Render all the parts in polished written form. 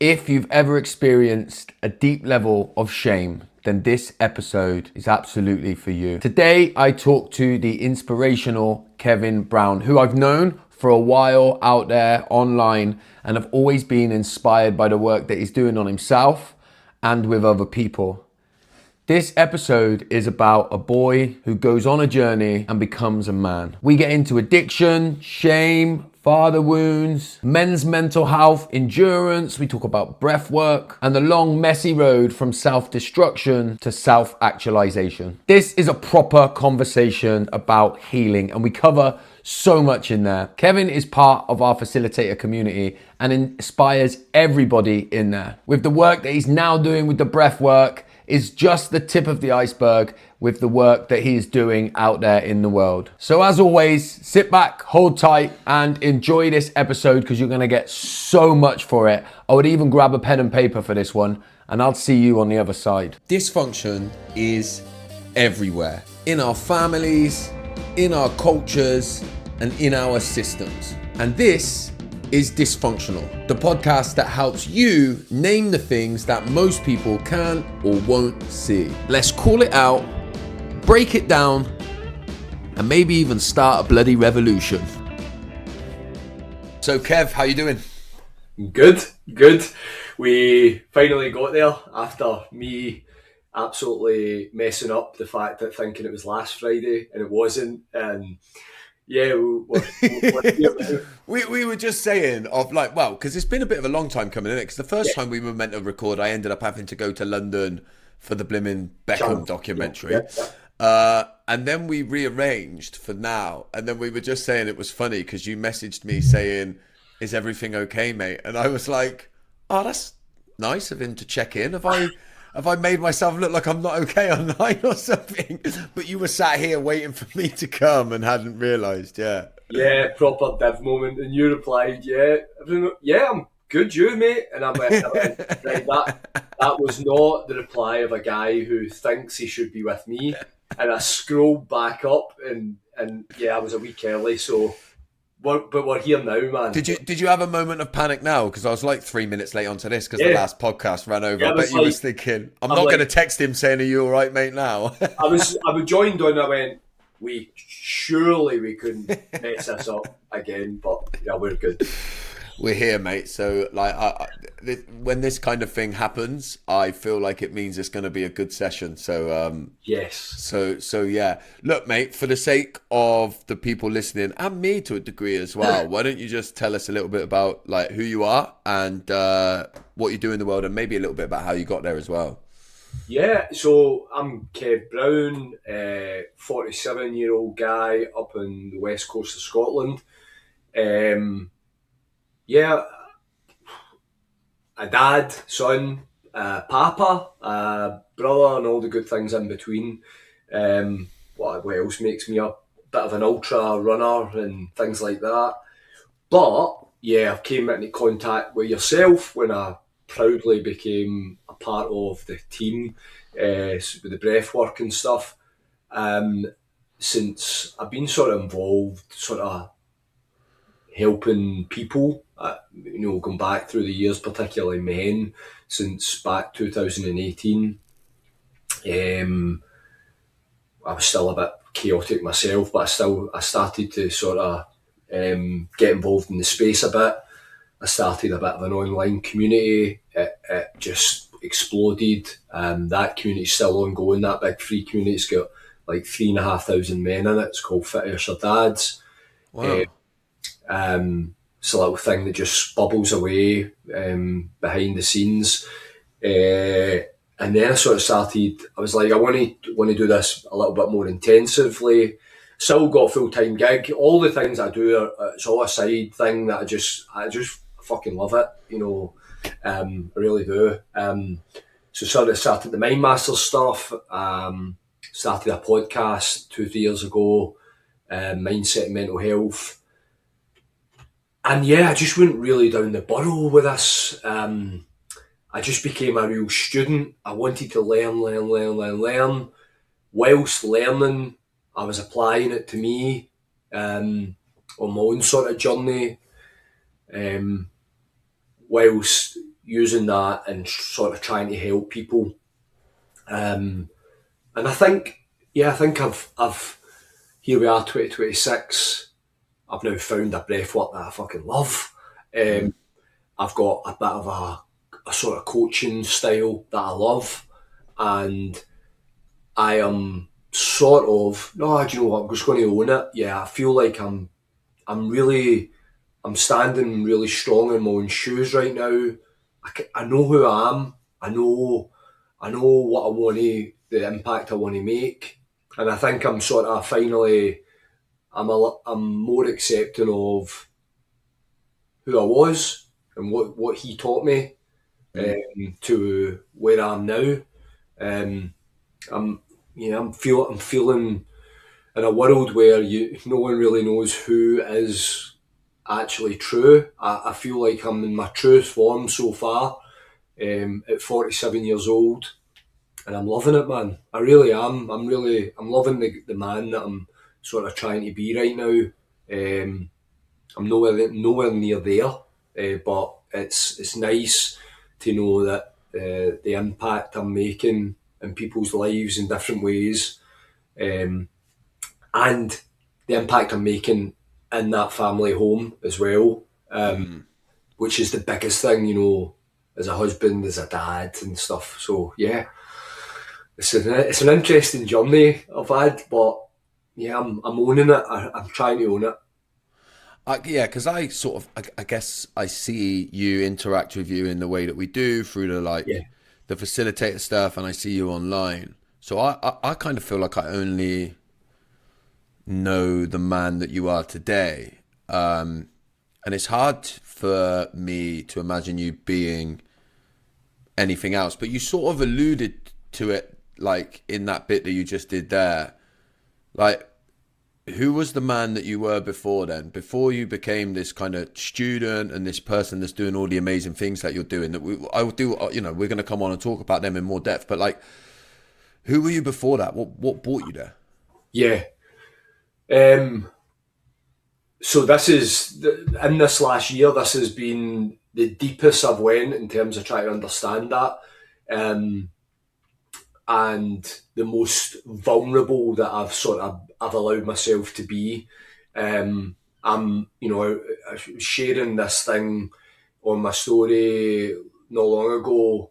If you've ever experienced a deep level of shame, then this episode is absolutely for you. Today, I talk to the inspirational Kevin Brown, who I've known for a while out there online, and I've always been inspired by the work that he's doing on himself and with other people. This episode is about a boy who goes on a journey and becomes a man. We get into addiction, shame, father wounds, men's mental health, endurance. We talk about breathwork and the long, messy road from self-destruction to self-actualization. This is a proper conversation about healing, and we cover so much in there. Kevin is part of our facilitator community and inspires everybody in there. With the work that he's now doing with the breathwork, is just the tip of the iceberg with the work that he is doing out there in the world. So as always, sit back, hold tight, and enjoy this episode because you're going to get so much for it. I would even grab a pen and paper for this one, and I'll see you on the other side. Dysfunction is everywhere. In our families, in our cultures, and in our systems. And this is Dysfunctional, the podcast that helps you name the things that most people can't or won't see. Let's call it out, break it down, and maybe even start a bloody revolution. So Kev, how you doing? Good. We finally got there after me absolutely messing up the fact that thinking it was last Friday and it wasn't. And yeah, we were just saying of like, well, because it's been a bit of a long time coming in it. Because the first time we were meant to record, I ended up having to go to London for the blimmin' Beckham documentary. And then we rearranged for now. And then we were just saying it was funny because you messaged me saying, "Is everything okay, mate?" And I was like, "Oh, that's nice of him to check in. Have I made myself look like I'm not okay online or something?" But you were sat here waiting for me to come and hadn't realised, yeah. Yeah, proper div moment. And you replied, I'm good, you, mate. And I went, right, that was not the reply of a guy who thinks he should be with me. And I scrolled back up and yeah, I was a week early, so... But we're here now, man. Did you have a moment of panic now? Because I was like 3 minutes late onto this because the last podcast ran over. I bet you was thinking, I'm not going to text him saying, "Are you all right, mate?" Now. I was joined on. I went, we couldn't mess this up again, but yeah, we're good. We're here, mate. So like, when this kind of thing happens, I feel like it means it's going to be a good session. So yes. So yeah. Look, mate, for the sake of the people listening and me to a degree as well, why don't you just tell us a little bit about like who you are and what you do in the world, and maybe a little bit about how you got there as well. Yeah, so I'm Kev Brown, 47-year-old guy up on the west coast of Scotland. Yeah, a dad, son, papa, brother, and all the good things in between. What else makes me a bit of an ultra runner and things like that. But yeah, I came into contact with yourself when I proudly became a part of the team with the breathwork and stuff. Since I've been sort of involved, sort of helping people, going back through the years, particularly men, since back 2018. I was still a bit chaotic myself, but I started to sort of get involved in the space a bit. I started a bit of an online community. It just exploded. That community's still ongoing. That big free community's got like 3,500 men in it. It's called Fit As Your Dads. Wow. It's a little thing that just bubbles away behind the scenes. And then I sort of started, I was like, I want to do this a little bit more intensively. Still got a full-time gig. All the things I do, it's all a side thing that I just fucking love it, I really do. So sort of started the Mind Master stuff, started a podcast 2-3 years ago, mindset and mental health. And yeah, I just went really down the burrow with this. I just became a real student. I wanted to learn. Whilst learning, I was applying it to me on my own sort of journey. Whilst using that and sort of trying to help people. And I think, I've here we are, 2026. I've now found a breathwork that I fucking love. I've got a bit of a sort of coaching style that I love, and I am sort of, no, do you know what? I'm just going to own it. Yeah, I feel like I'm standing really strong in my own shoes right now. I know who I am. I know what I want to, the impact I want to make, and I think I'm sort of finally, I'm more accepting of who I was and what he taught me, to where I am now. Um, I'm I'm feeling in a world where no one really knows who is actually true. I feel like I'm in my truest form so far, at 47 years old, and I'm loving it, man. I really am. I'm loving the man that I'm sort of trying to be right now. I'm nowhere near there, but it's nice to know that the impact I'm making in people's lives in different ways, um, and the impact I'm making in that family home as well, which is the biggest thing, as a husband, as a dad, and stuff. So yeah, it's an interesting journey I've had, but yeah, I'm owning it. I'm trying to own it. Yeah, because I guess I see you interact with you in the way that we do through the Yeah, the facilitator stuff, and I see you online. So I kind of feel like I only know the man that you are today, and it's hard for me to imagine you being anything else. But you sort of alluded to it, like in that bit that you just did there, like. Who was the man that you were before then? Before you became this kind of student and this person that's doing all the amazing things that you're doing. I will do. We're going to come on and talk about them in more depth. But like, who were you before that? What brought you there? yeah. So this is in this last year. This has been the deepest I've went in terms of trying to understand that, and the most vulnerable that I've allowed myself to be. I'm sharing this thing on my story not long ago,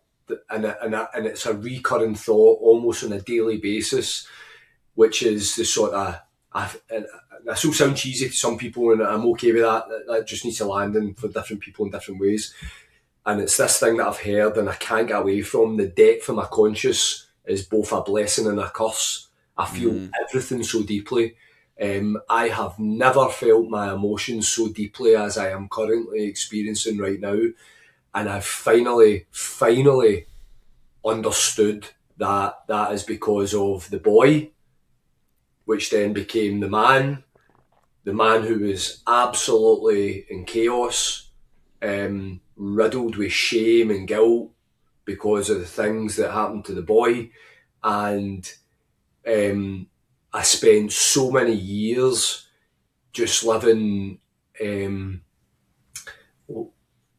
and it's a recurring thought almost on a daily basis, which is the sort of, and this will sound cheesy to some people, and I'm okay with that. That just needs to land in for different people in different ways. And it's this thing that I've heard and I can't get away from. The depth of my conscious is both a blessing and a curse. I feel everything so deeply. I have never felt my emotions so deeply as I am currently experiencing right now. And I've finally understood that that is because of the boy, which then became the man who was absolutely in chaos, riddled with shame and guilt because of the things that happened to the boy. And I spent so many years just living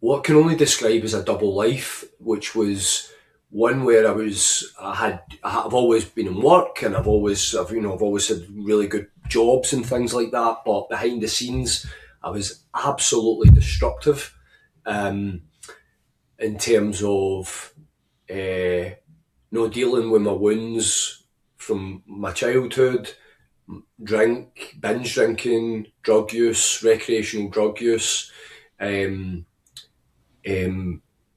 what can only describe as a double life, which was one where I've always been in work, and I've always had really good jobs and things like that, but behind the scenes I was absolutely destructive, in terms of dealing with my wounds from my childhood, binge drinking, drug use, recreational drug use, um,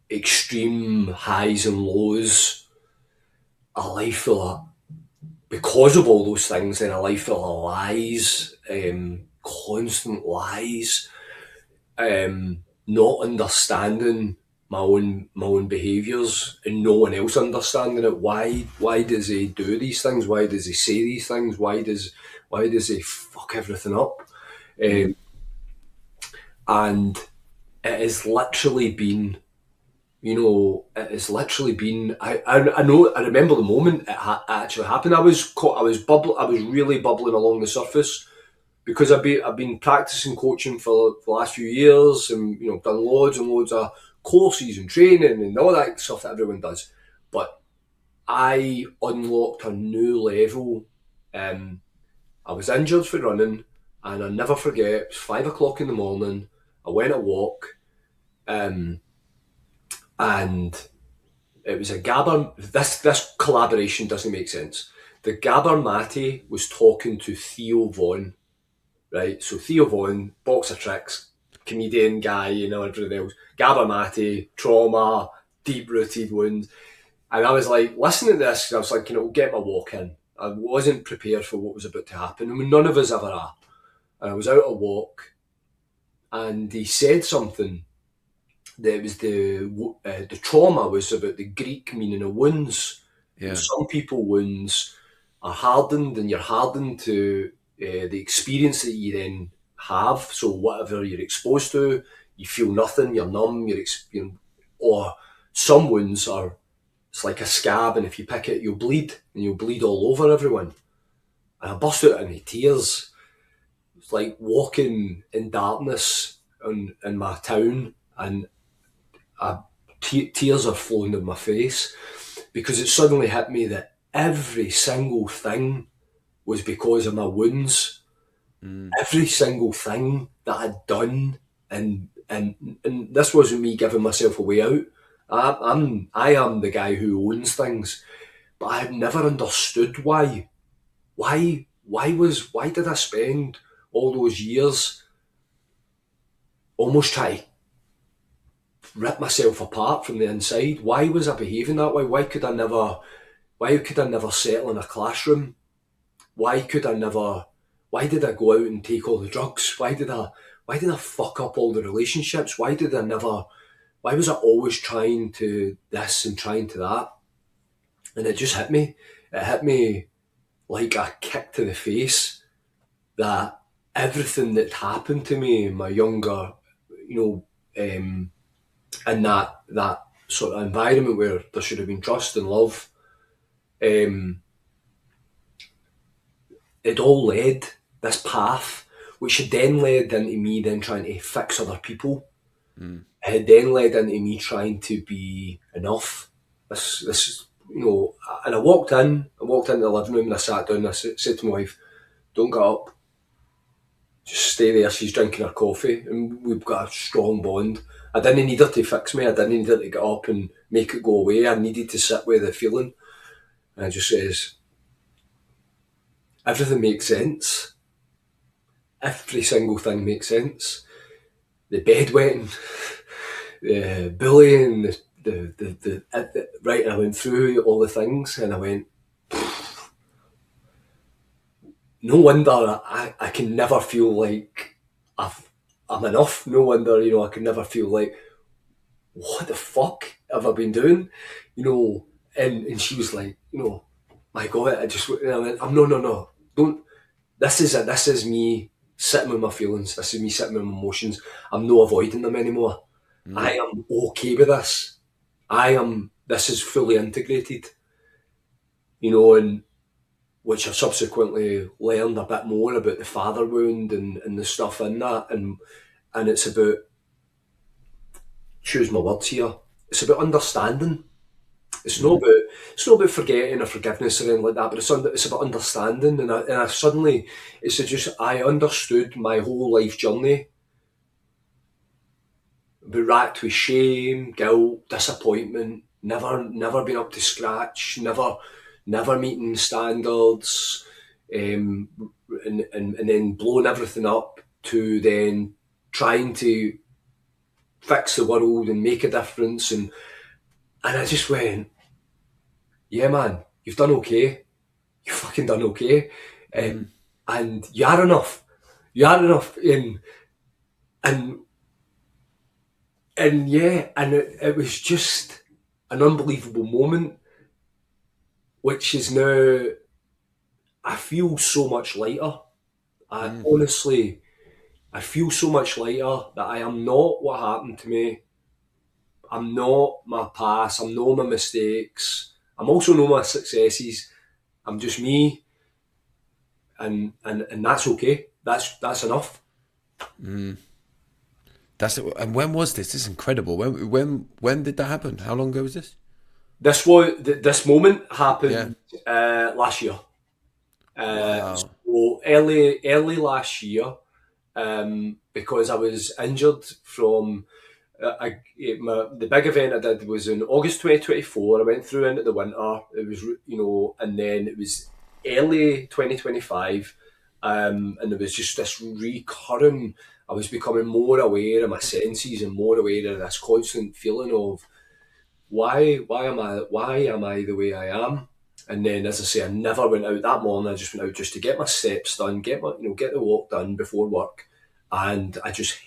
extreme highs and lows, a life full of, because of all those things, then a life full of lies, constant lies, not understanding my own behaviours and no one else understanding it. Why does he do these things? Why does he say these things? Why does he fuck everything up? And it has literally been, I know, I remember the moment it actually happened. I was really bubbling along the surface, because I've been practicing coaching for the last few years, and done loads and loads of courses and training and all that stuff that everyone does. But I unlocked a new level. I was injured for running, and I'll never forget, it was 5 o'clock in the morning. I went a walk, and it was a Gabber. This collaboration doesn't make sense. The Gabber Mate was talking to Theo Von, right? So Theo Von, boxer tricks, comedian guy, everything else. Gabber Mate, trauma, deep-rooted wounds. And I was like, listening to this, I was like, get my walk in. I wasn't prepared for what was about to happen. I mean, none of us ever are. And I was out a walk, and he said something. That was the trauma was about the Greek meaning of wounds. Yeah. Some people wounds are hardened, and you're hardened to the experience that you then have. So whatever you're exposed to, you feel nothing. You're numb. Or some wounds are. It's like a scab, and if you pick it, you'll bleed, and you'll bleed all over everyone. And I burst out into tears. It's like walking in darkness in my town, and tears are flowing down my face, because it suddenly hit me that every single thing was because of my wounds. Every single thing that I'd done, and this wasn't me giving myself a way out. I am the guy who owns things, but I had never understood why. Why did I spend all those years almost trying to rip myself apart from the inside? Why was I behaving that way? Why could I never settle in a classroom? Why did I go out and take all the drugs? Why did I fuck up all the relationships? Why was I always trying to this and trying to that? And it just hit me. It hit me like a kick to the face, that everything that happened to me in my younger, in that sort of environment where there should have been trust and love, it all led this path, which had then led into me then trying to fix other people. It had then led into me trying to be enough. This and I walked into the living room, and I sat down, and I said to my wife, "Don't get up. Just stay there." She's drinking her coffee, and we've got a strong bond. I didn't need her to fix me. I didn't need her to get up and make it go away. I needed to sit with the feeling. And I just says, everything makes sense. Every single thing makes sense. The bedwetting, the bullying, the right. And I went through all the things, and I went, no wonder I can never feel like I'm enough. No wonder, I can never feel like, what the fuck have I been doing? And she was like, my God, and I went, no, don't, this is me sitting with my feelings. This is me sitting with my emotions. I'm not avoiding them anymore. I am okay with this. This is fully integrated, and which I've subsequently learned a bit more about the father wound and the stuff in that, and it's about, choose my words here, it's about understanding. It's not about forgetting or forgiveness or anything like that, but it's about understanding. And I suddenly, I understood my whole life journey, but racked with shame, guilt, disappointment, never been up to scratch, never meeting standards, and then blowing everything up, to then trying to fix the world and make a difference, and I just went, yeah, man, you've done okay. You fucking done okay, and you are enough. You are enough, and yeah, and it was just an unbelievable moment, which is now, I feel so much lighter. Honestly, I feel so much lighter that I am not what happened to me. I'm not my past. I'm not my mistakes. I'm also not my successes. I'm just me, and that's okay. That's enough. And when was this? This is incredible. When did that happen? How long ago was this? This moment Yeah. happened last year. Wow. So early last year, because I was injured from the big event I did was in August 2024. I went through into the winter. It was, and then it was early 2025, and there was just this recurring. I was becoming more aware of my senses and more aware of this constant feeling of why am I the way I am? And then, as I say, I never went out that morning. I just went out just to get my steps done, get the walk done before work. And I just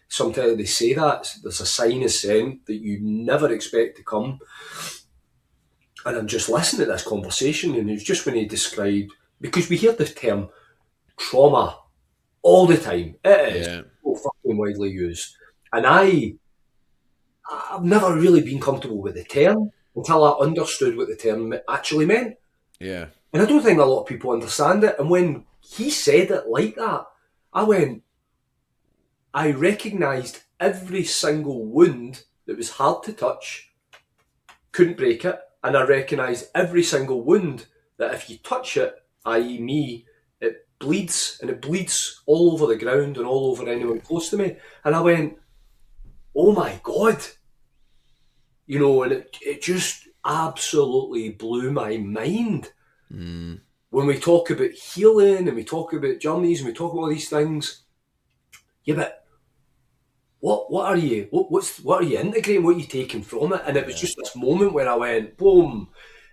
sometimes they say that there's a sign of scent that you never expect to come. And I'm just listening to this conversation, and it's just when he described, because we hear the term trauma all the time. It is Yeah. so fucking widely used, and I've never really been comfortable with the term until I understood what the term actually meant. Yeah. And I don't think a lot of people understand it. And when he said it like that, I recognised every single wound that was hard to touch, couldn't break it. And I recognised every single wound that if you touch it, i.e. me, it bleeds, and it bleeds all over the ground and all over anyone close to me. And I went, oh my God. And it just absolutely blew my mind. When we talk about healing and we talk about journeys and we talk about all these things, yeah, but what are you what are you integrating? What are you taking from it? And it was just this moment where I went, boom,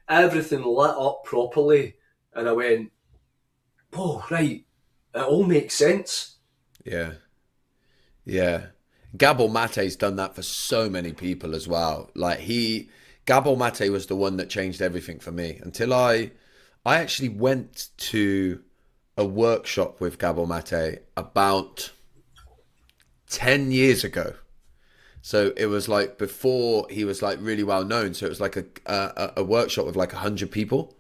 everything lit up properly, and I went, oh right, it all makes sense. Yeah. Yeah. Gabor Mate's done that for so many people as well. Gabor Mate was the one that changed everything for me until I actually went to a workshop with Gabor Mate about 10 years ago. So it was like before he was like really well known. So it was like a workshop with like 100 people.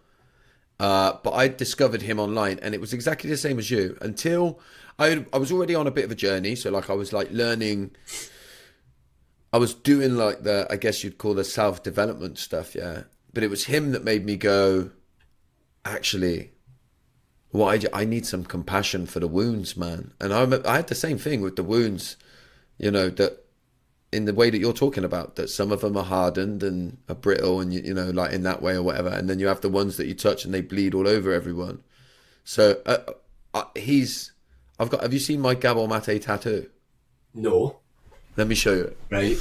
But I discovered him online, and it was exactly the same as you until I was already on a bit of a journey. So like I was like learning, I was doing like I guess you'd call the self-development stuff. Yeah. But it was him that made me go, actually, I need some compassion for the wounds, man. And I had the same thing with the wounds, that in the way that you're talking about, that some of them are hardened and are brittle and, like in that way or whatever. And then you have the ones that you touch and they bleed all over everyone. So have you seen my Gabor Mate tattoo? No. Let me show you Right.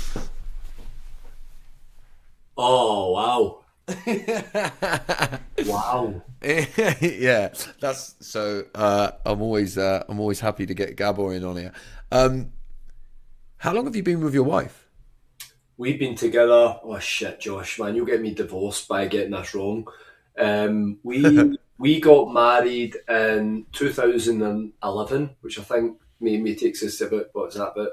Oh wow. Wow. it. Yeah, that's so. I'm always happy to get Gabor in on here. How long have you been with your wife? We've been together. Oh shit, Josh, man, you'll get me divorced by getting this wrong. We got married in 2011, which I think maybe takes us to about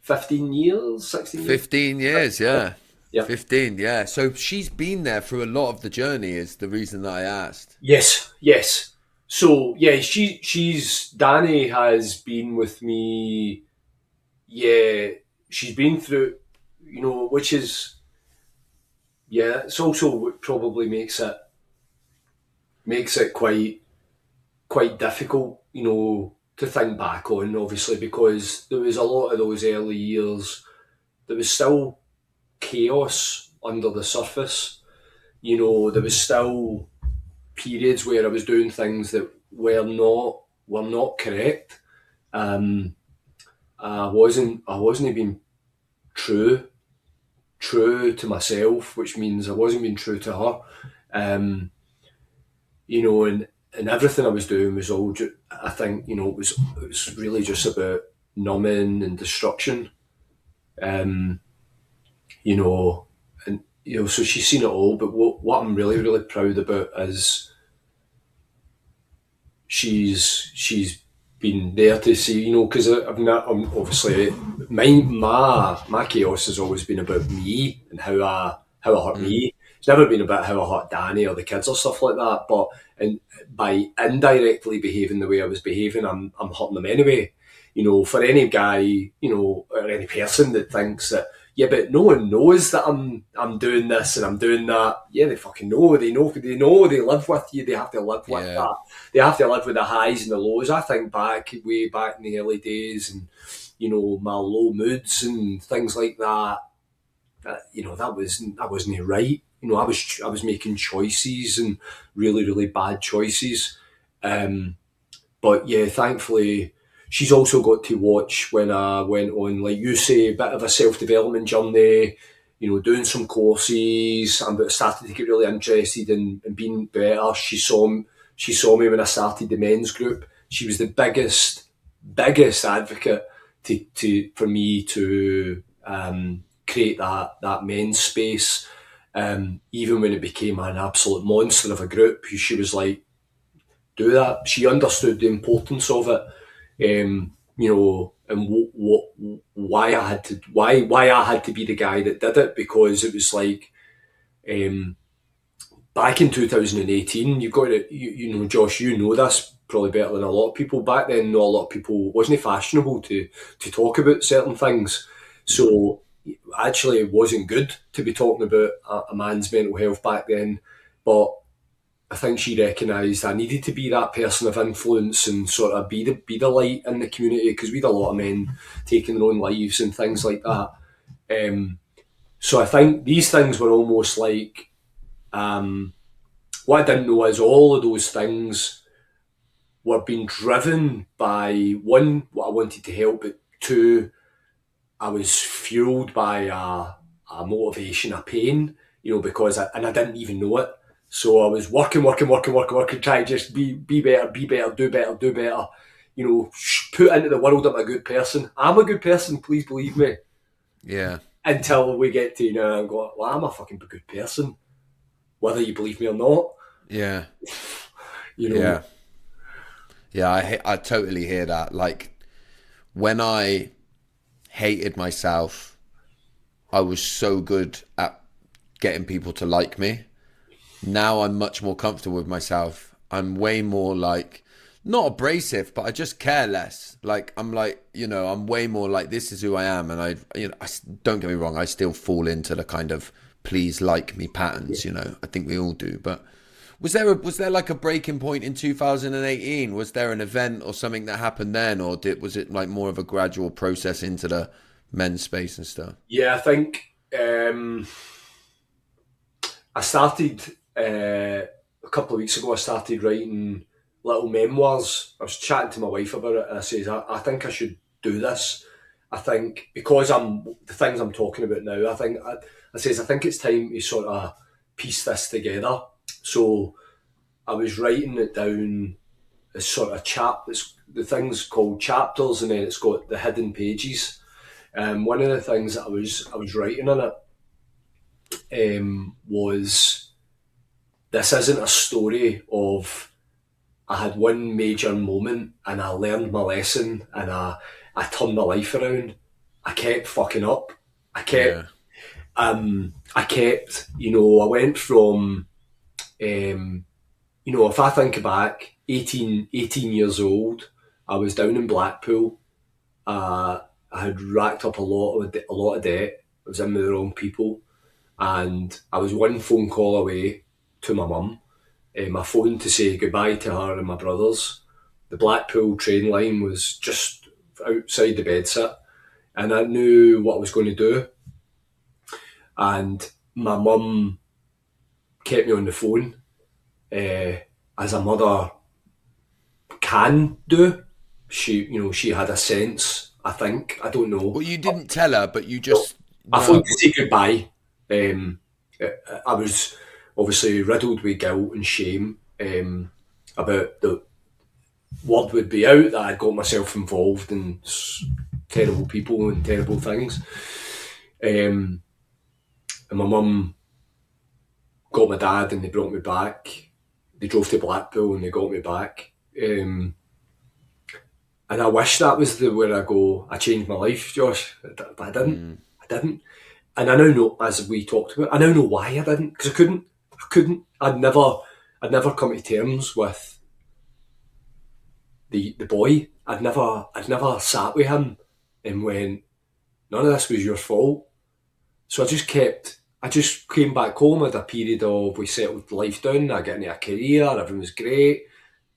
15 years, 16 years. 15 years, yeah. Yeah. 15, yeah. So she's been there through a lot of the journey is the reason that I asked. Yes, yes. So yeah, she's Danny has been with me. Yeah, she's been through, which is it's also what probably makes it quite difficult, to think back on, obviously, because there was a lot of those early years. There was still chaos under the surface. There was still periods where I was doing things that were not correct. I wasn't being true to myself, which means I wasn't being true to her. And everything I was doing was all I think, it was really just about numbing and destruction. You know, and so she's seen it all, but what I'm really, really proud about is she's been there to see, because I'm obviously my chaos has always been about me and how I hurt me. It's never been about how I hurt Danny or the kids or stuff like that. But by indirectly behaving the way I was behaving, I'm hurting them anyway. For any guy, or any person that thinks that, yeah, but no one knows that I'm doing this and I'm doing that. Yeah, they fucking know. They know. They know. They live with you. They have to live with Yeah. that. They have to live with the highs and the lows. I think way back in the early days, and my low moods and things like that. That wasn't right. I was making choices and really really bad choices. But yeah, thankfully, she's also got to watch when I went on, like you say, a bit of a self development journey. Doing some courses. I started to get really interested in being better. She saw me when I started the men's group. She was the biggest advocate for me to create that men's space. Even when it became an absolute monster of a group, she was like, do that. She understood the importance of it, and why I had to be the guy that did it, because it was like, back in 2018, you've got to, Josh, you know this probably better than a lot of people. Back then, not a lot of people, it wasn't fashionable to talk about certain things. So actually, it wasn't good to be talking about a man's mental health back then. But I think she recognised I needed to be that person of influence and sort of be the light in the community, because we had a lot of men taking their own lives and things like that. So I think these things were almost like, what I didn't know is all of those things were being driven by, one, what I wanted to help, but two, I was fueled by a motivation, a pain, because I didn't even know it. So I was working, trying to just be better, do better, put into the world I'm a good person. I'm a good person, please believe me. Yeah. Until we get to, I'm going, well, I'm a fucking good person, whether you believe me or not. Yeah. Yeah. Yeah, I totally hear that. Like, when I hated myself, I was so good at getting people to like me. Now I'm much more comfortable with myself. I'm way more like, not abrasive, but I just care less. Like, I'm like, I'm way more like, this is who I am. And don't get me wrong, I still fall into the kind of please like me patterns, I think we all do. But was there like a breaking point in 2018? Was there an event or something that happened then? Or was it like more of a gradual process into the men's space and stuff? Yeah, I think I started a couple of weeks ago. I started writing little memoirs. I was chatting to my wife about it, and I says, I think I should do this. I think, because the things I'm talking about now, I think it's time to sort of piece this together. So I was writing it down as sort of the thing's called chapters, and then it's got the hidden pages. One of the things that I was writing in it, was, this isn't a story of, I had one major moment and I learned my lesson and I turned my life around. I kept fucking up. I kept, I went from, if I think back, 18 years old, I was down in Blackpool. I had racked up a lot of debt. I was in with the wrong people. And I was one phone call away to my mum. My phone to say goodbye to her and my brothers. The Blackpool train line was just outside the bedsit, and I knew what I was going to do. And my mum kept me on the phone, as a mother can do. She had a sense, I think. I don't know. Well, you didn't tell her, but you just... I phoned to say goodbye. I was obviously riddled with guilt and shame, about the word would be out that I'd got myself involved in terrible people and terrible things. And my mum got my dad and they brought me back. They drove to Blackpool and they got me back. And I wish that was where I changed my life, Josh, but I didn't. I didn't. And I now know, as we talked about, I now know why I didn't, because I couldn't. I'd never come to terms with the boy. I'd never sat with him and went, none of this was your fault. So I just came back home, had a period of, we settled life down, I got into a career, everything was great,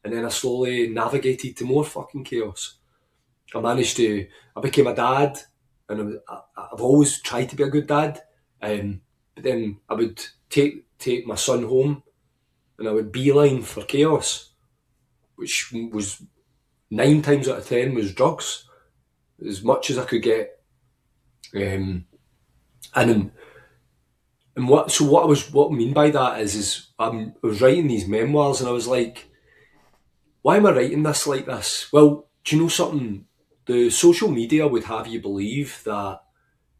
and then I slowly navigated to more fucking chaos. I became a dad, and I've always tried to be a good dad, but then I would take my son home, and I would beeline for chaos, which was 9 times out of 10 was drugs, as much as I could get. And in, and what I mean by that is I was writing these memoirs, and I was like, why am I writing this like this? Well, do you know something? The social media would have you believe that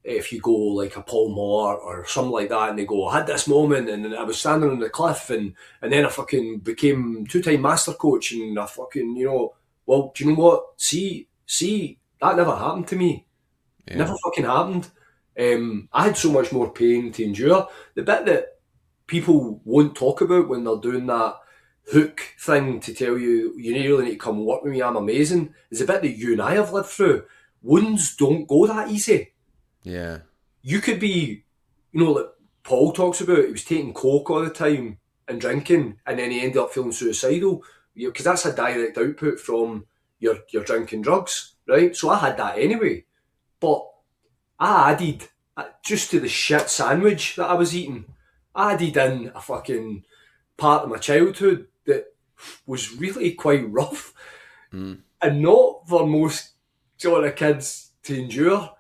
if you go like a Paul Moore or something like that, and they go, I had this moment, and I was standing on the cliff, and then I fucking became 2-time master coach, and I fucking, well, do you know what? See, that never happened to me. Yeah. Never fucking happened. I had so much more pain to endure. The bit that people won't talk about when they're doing that hook thing to tell you, you really need to come work with me, I'm amazing, is the bit that you and I have lived through. Wounds don't go that easy. Yeah. You could be, like Paul talks about, he was taking coke all the time and drinking, and then he ended up feeling suicidal, because that's a direct output from your drinking drugs, right? So I had that anyway, but I added, just to the shit sandwich that I was eating, I added in a fucking part of my childhood that was really quite rough, and not for most sort of kids to endure.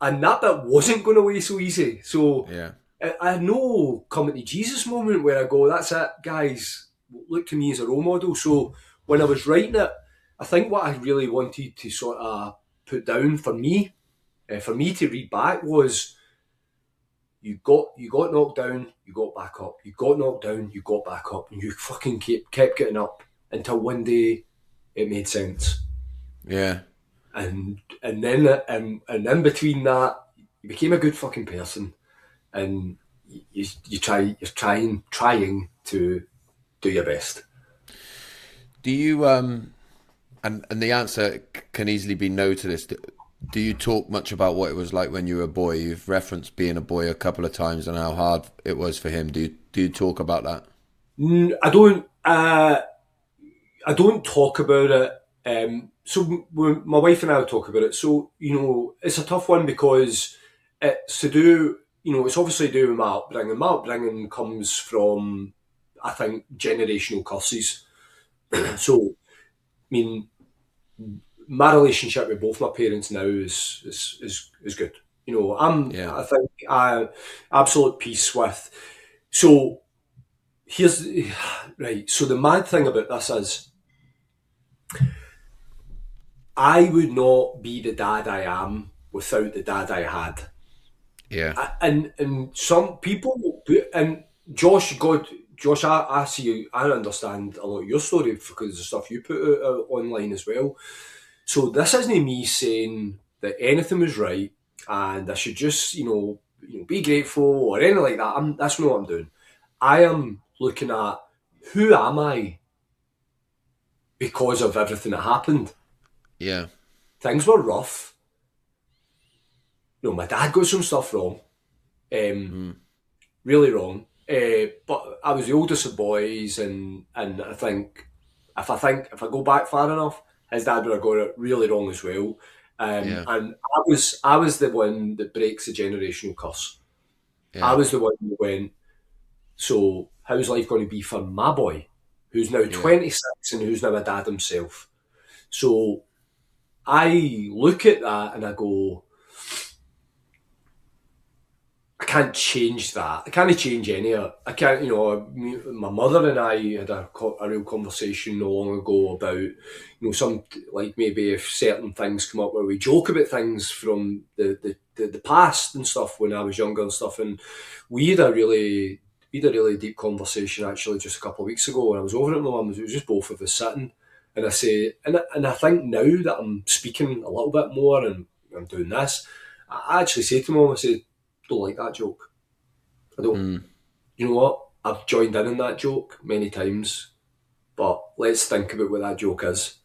And that bit wasn't going away so easy. So Yeah. I had no coming to Jesus moment where I go, that's it, guys, look to me as a role model. So when I was writing it, I think what I really wanted to sort of put down for me to read back was, you got knocked down, you got back up. You got knocked down, you got back up, and you fucking kept getting up until one day it made sense. Yeah. And then and in between that, you became a good fucking person, and you're trying to do your best. Do you and the answer can easily be no to this. Do you talk much about what it was like when you were a boy? You've referenced being a boy a couple of times and how hard it was for him. Do you talk about that? I don't. I don't talk about it. So my wife and I will talk about it. So it's a tough one because it's to do. It's obviously to do with my upbringing. My upbringing comes from, I think, generational curses. So, I mean, my relationship with both my parents now is good. Yeah. I think I absolute peace with. So here's right. So the mad thing about this is, I would not be the dad I am without the dad I had. Yeah. And some people, and Josh, I see you, I understand a lot of your story because of the stuff you put out online as well. So this isn't me saying that anything was right and I should just, be grateful or anything like that. That's not what I'm doing. I am looking at, who am I because of everything that happened. Yeah. Things were rough. My dad got some stuff wrong, really wrong. But I was the oldest of boys, and if I go back far enough, his dad would have got it really wrong as well. Yeah. And I was the one that breaks the generational curse. I Yeah. was the one that went, so how's life going to be for my boy, who's now Yeah. 26 and who's now a dad himself? So I look at that and I go, I can't change that. I can't change any of it. I can't, my mother and I had a real conversation not long ago about, some, like maybe if certain things come up where we joke about things from the past and stuff when I was younger and stuff. And we had a really, deep conversation actually just a couple of weeks ago when I was over at my mum's. It was just both of us sitting. And I say, and I think now that I'm speaking a little bit more and I'm doing this, I actually say to mum, I say, don't like that joke. I don't. You know what? I've joined in on that joke many times, but let's think about what that joke is.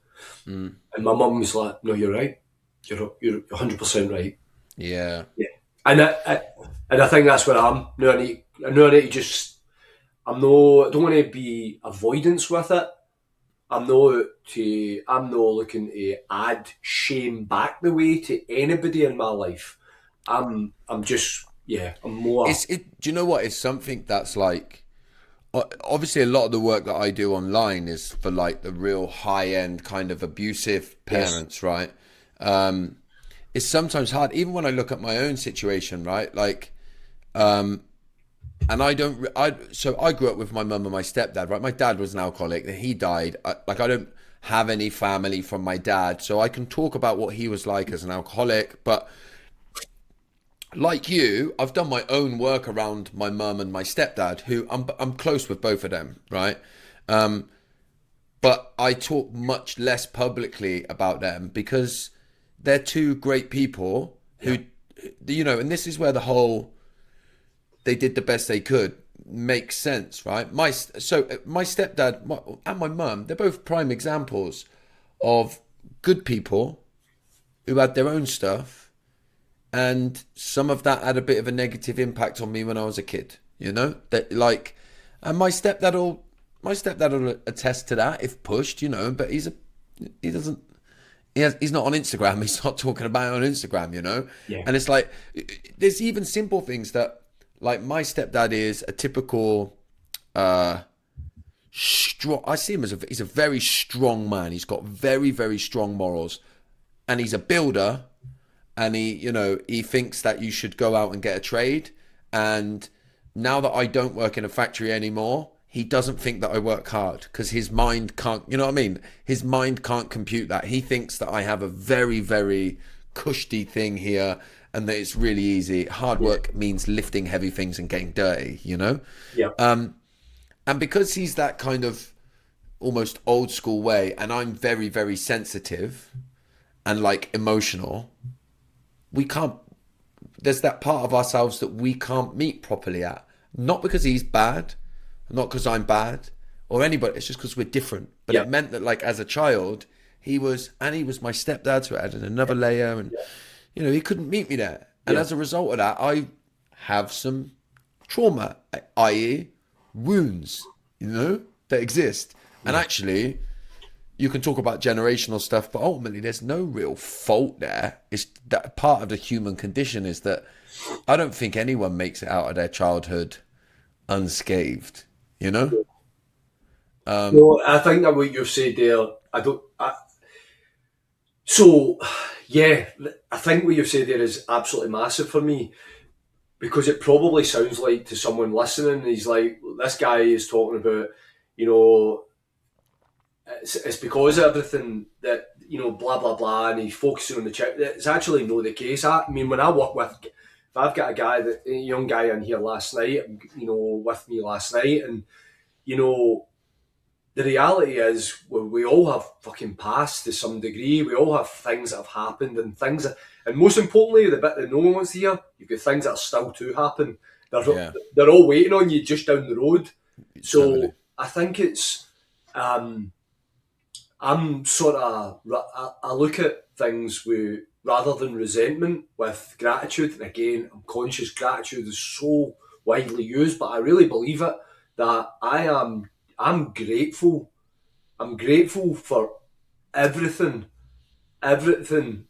Mm. And my mum was like, "No, you're right. You're 100% right." Yeah. Yeah, and I think that's where I'm. No, I know I need to just. I don't want to be avoidance with it. I'm not looking to add shame back the way to anybody in my life. I'm just, yeah, I'm more. Do you know what? It's something that's like, obviously a lot of the work that I do online is for like the real high end kind of abusive Yes. parents, right? Um, it's sometimes hard, even when I look at my own situation, right? Like, and I don't, so I grew up with my mum and my stepdad, right? My dad was an alcoholic, and he died. I don't have any family from my dad, so I can talk about what he was like as an alcoholic. But like you, I've done my own work around my mum and my stepdad, who I'm close with both of them, right? But I talk much less publicly about them because they're two great people Yeah. who, and this is where the whole they did the best they could makes sense, right? My stepdad and my mum, they're both prime examples of good people who had their own stuff, and some of that had a bit of a negative impact on me when I was a kid. That like, and my stepdad will attest to that if pushed. But he doesn't. He's not on Instagram. He's not talking about it on Instagram. Yeah. And it's like, there's even simple things that, like, my stepdad is a typical strong. I see him as he's a very strong man. He's got very, very strong morals, and he's a builder. And he thinks that you should go out and get a trade. And now that I don't work in a factory anymore, he doesn't think that I work hard because his mind can't. You know what I mean? His mind can't compute that. He thinks that I have a very, very cushy thing here, and that it's really easy. Hard Yeah. work means lifting heavy things and getting dirty. Yeah. And because he's that kind of almost old school way, and I'm very, very sensitive and like emotional, we can't. There's that part of ourselves that we can't meet properly at. Not because he's bad, not because I'm bad, or anybody. It's just because we're different. But Yeah. it meant that, like, as a child, he was my stepdad, so it added another layer, and he couldn't meet me there. And Yeah. as a result of that, I have some trauma, i.e., wounds, that exist. And actually, you can talk about generational stuff, but ultimately there's no real fault there. It's that part of the human condition is that I don't think anyone makes it out of their childhood unscathed, you know? No, I think that what you've said there, I don't. So, yeah, I think what you've said there is absolutely massive for me because it probably sounds like to someone listening, he's like, this guy is talking about, you know, it's because of everything that, blah, blah, blah, and he's focusing on the chip. It's actually not the case. I mean, when I work with, if I've got a young guy in here last night, with me last night, and, you know, the reality is we all have fucking past to some degree. We all have things that have happened and and most importantly, the bit that no one wants to hear, you've got things that are still to happen. Yeah, They're all waiting on you just down the road. totally. So I think um, I'm sort of, I look at things with, rather than resentment, with gratitude. And again, I'm conscious gratitude is so widely used, but I really believe it that I'm grateful. I'm grateful for everything, everything,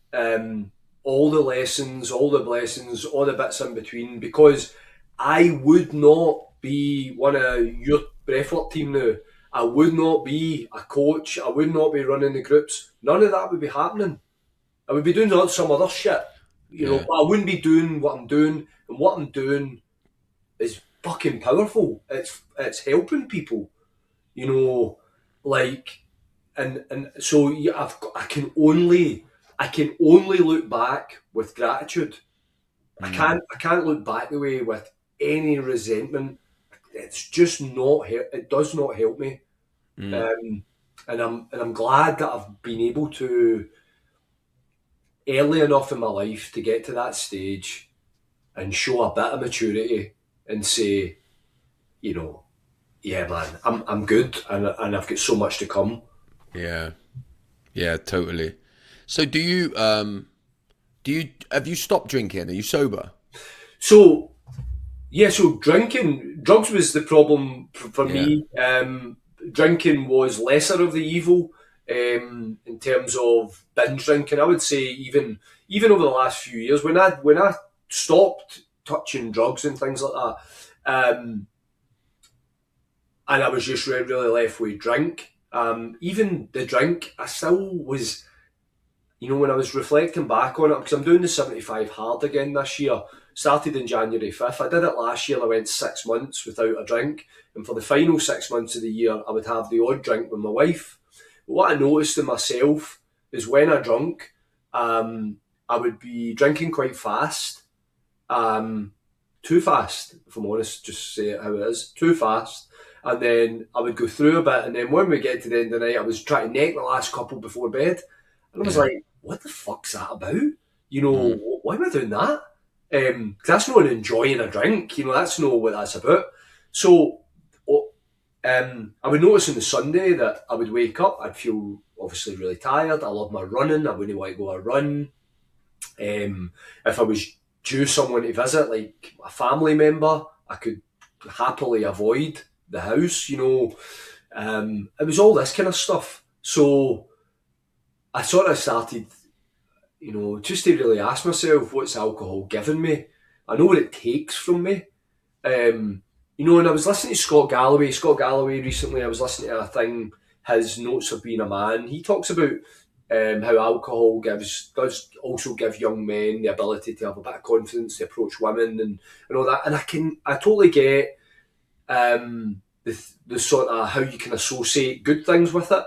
all the lessons, all the blessings, all the bits in between, because I would not be one of your breathwork team now. I would not be a coach. I would not be running the groups. None of that would be happening. I would be doing some other shit, Yeah. but I wouldn't be doing what I'm doing. And what I'm doing is fucking powerful. It's helping people, you know, like, and so yeah, I can only look back with gratitude. Mm. I can't look back the way with any resentment. It's just not it does not help me. Mm. Um, and I'm glad that I've been able to early enough in my life to get to that stage and show a bit of maturity and say, you know, yeah, man, I'm good, and I've got so much to come. Yeah. Yeah, totally. So have you stopped drinking? Are you sober? So yeah, so drugs was the problem for Yeah. me. Drinking was lesser of the evil in terms of binge drinking. I would say even over the last few years, when I stopped touching drugs and things like that, and I was just really left with drink. Even the drink, I still was. When I was reflecting back on it, because I'm doing the 75 hard again this year, started in January 5th. I did it last year and I went 6 months without a drink. And for the final 6 months of the year, I would have the odd drink with my wife. But what I noticed in myself is when I drunk, I would be drinking quite fast. Um, Too fast, if I'm honest, just say it how it is. Too fast. And then I would go through a bit, and then when we get to the end of the night, I was trying to neck the last couple before bed. And I was Yeah. like, what the fuck's that about? Mm. Why am I doing that? 'Cause that's not enjoying a drink, that's not what that's about. So, I would notice on the Sunday that I would wake up, I'd feel obviously really tired. I love my running, I wouldn't want to go a run. If I was due someone to visit, like a family member, I could happily avoid the house. It was all this kind of stuff. So I sort of started, just to really ask myself, what's alcohol giving me? I know what it takes from me. And I was listening to Scott Galloway. Scott Galloway recently, I was listening to a thing, his Notes of Being a Man. He talks about how alcohol does also give young men the ability to have a bit of confidence to approach women and all that. And I totally get the sort of how you can associate good things with it.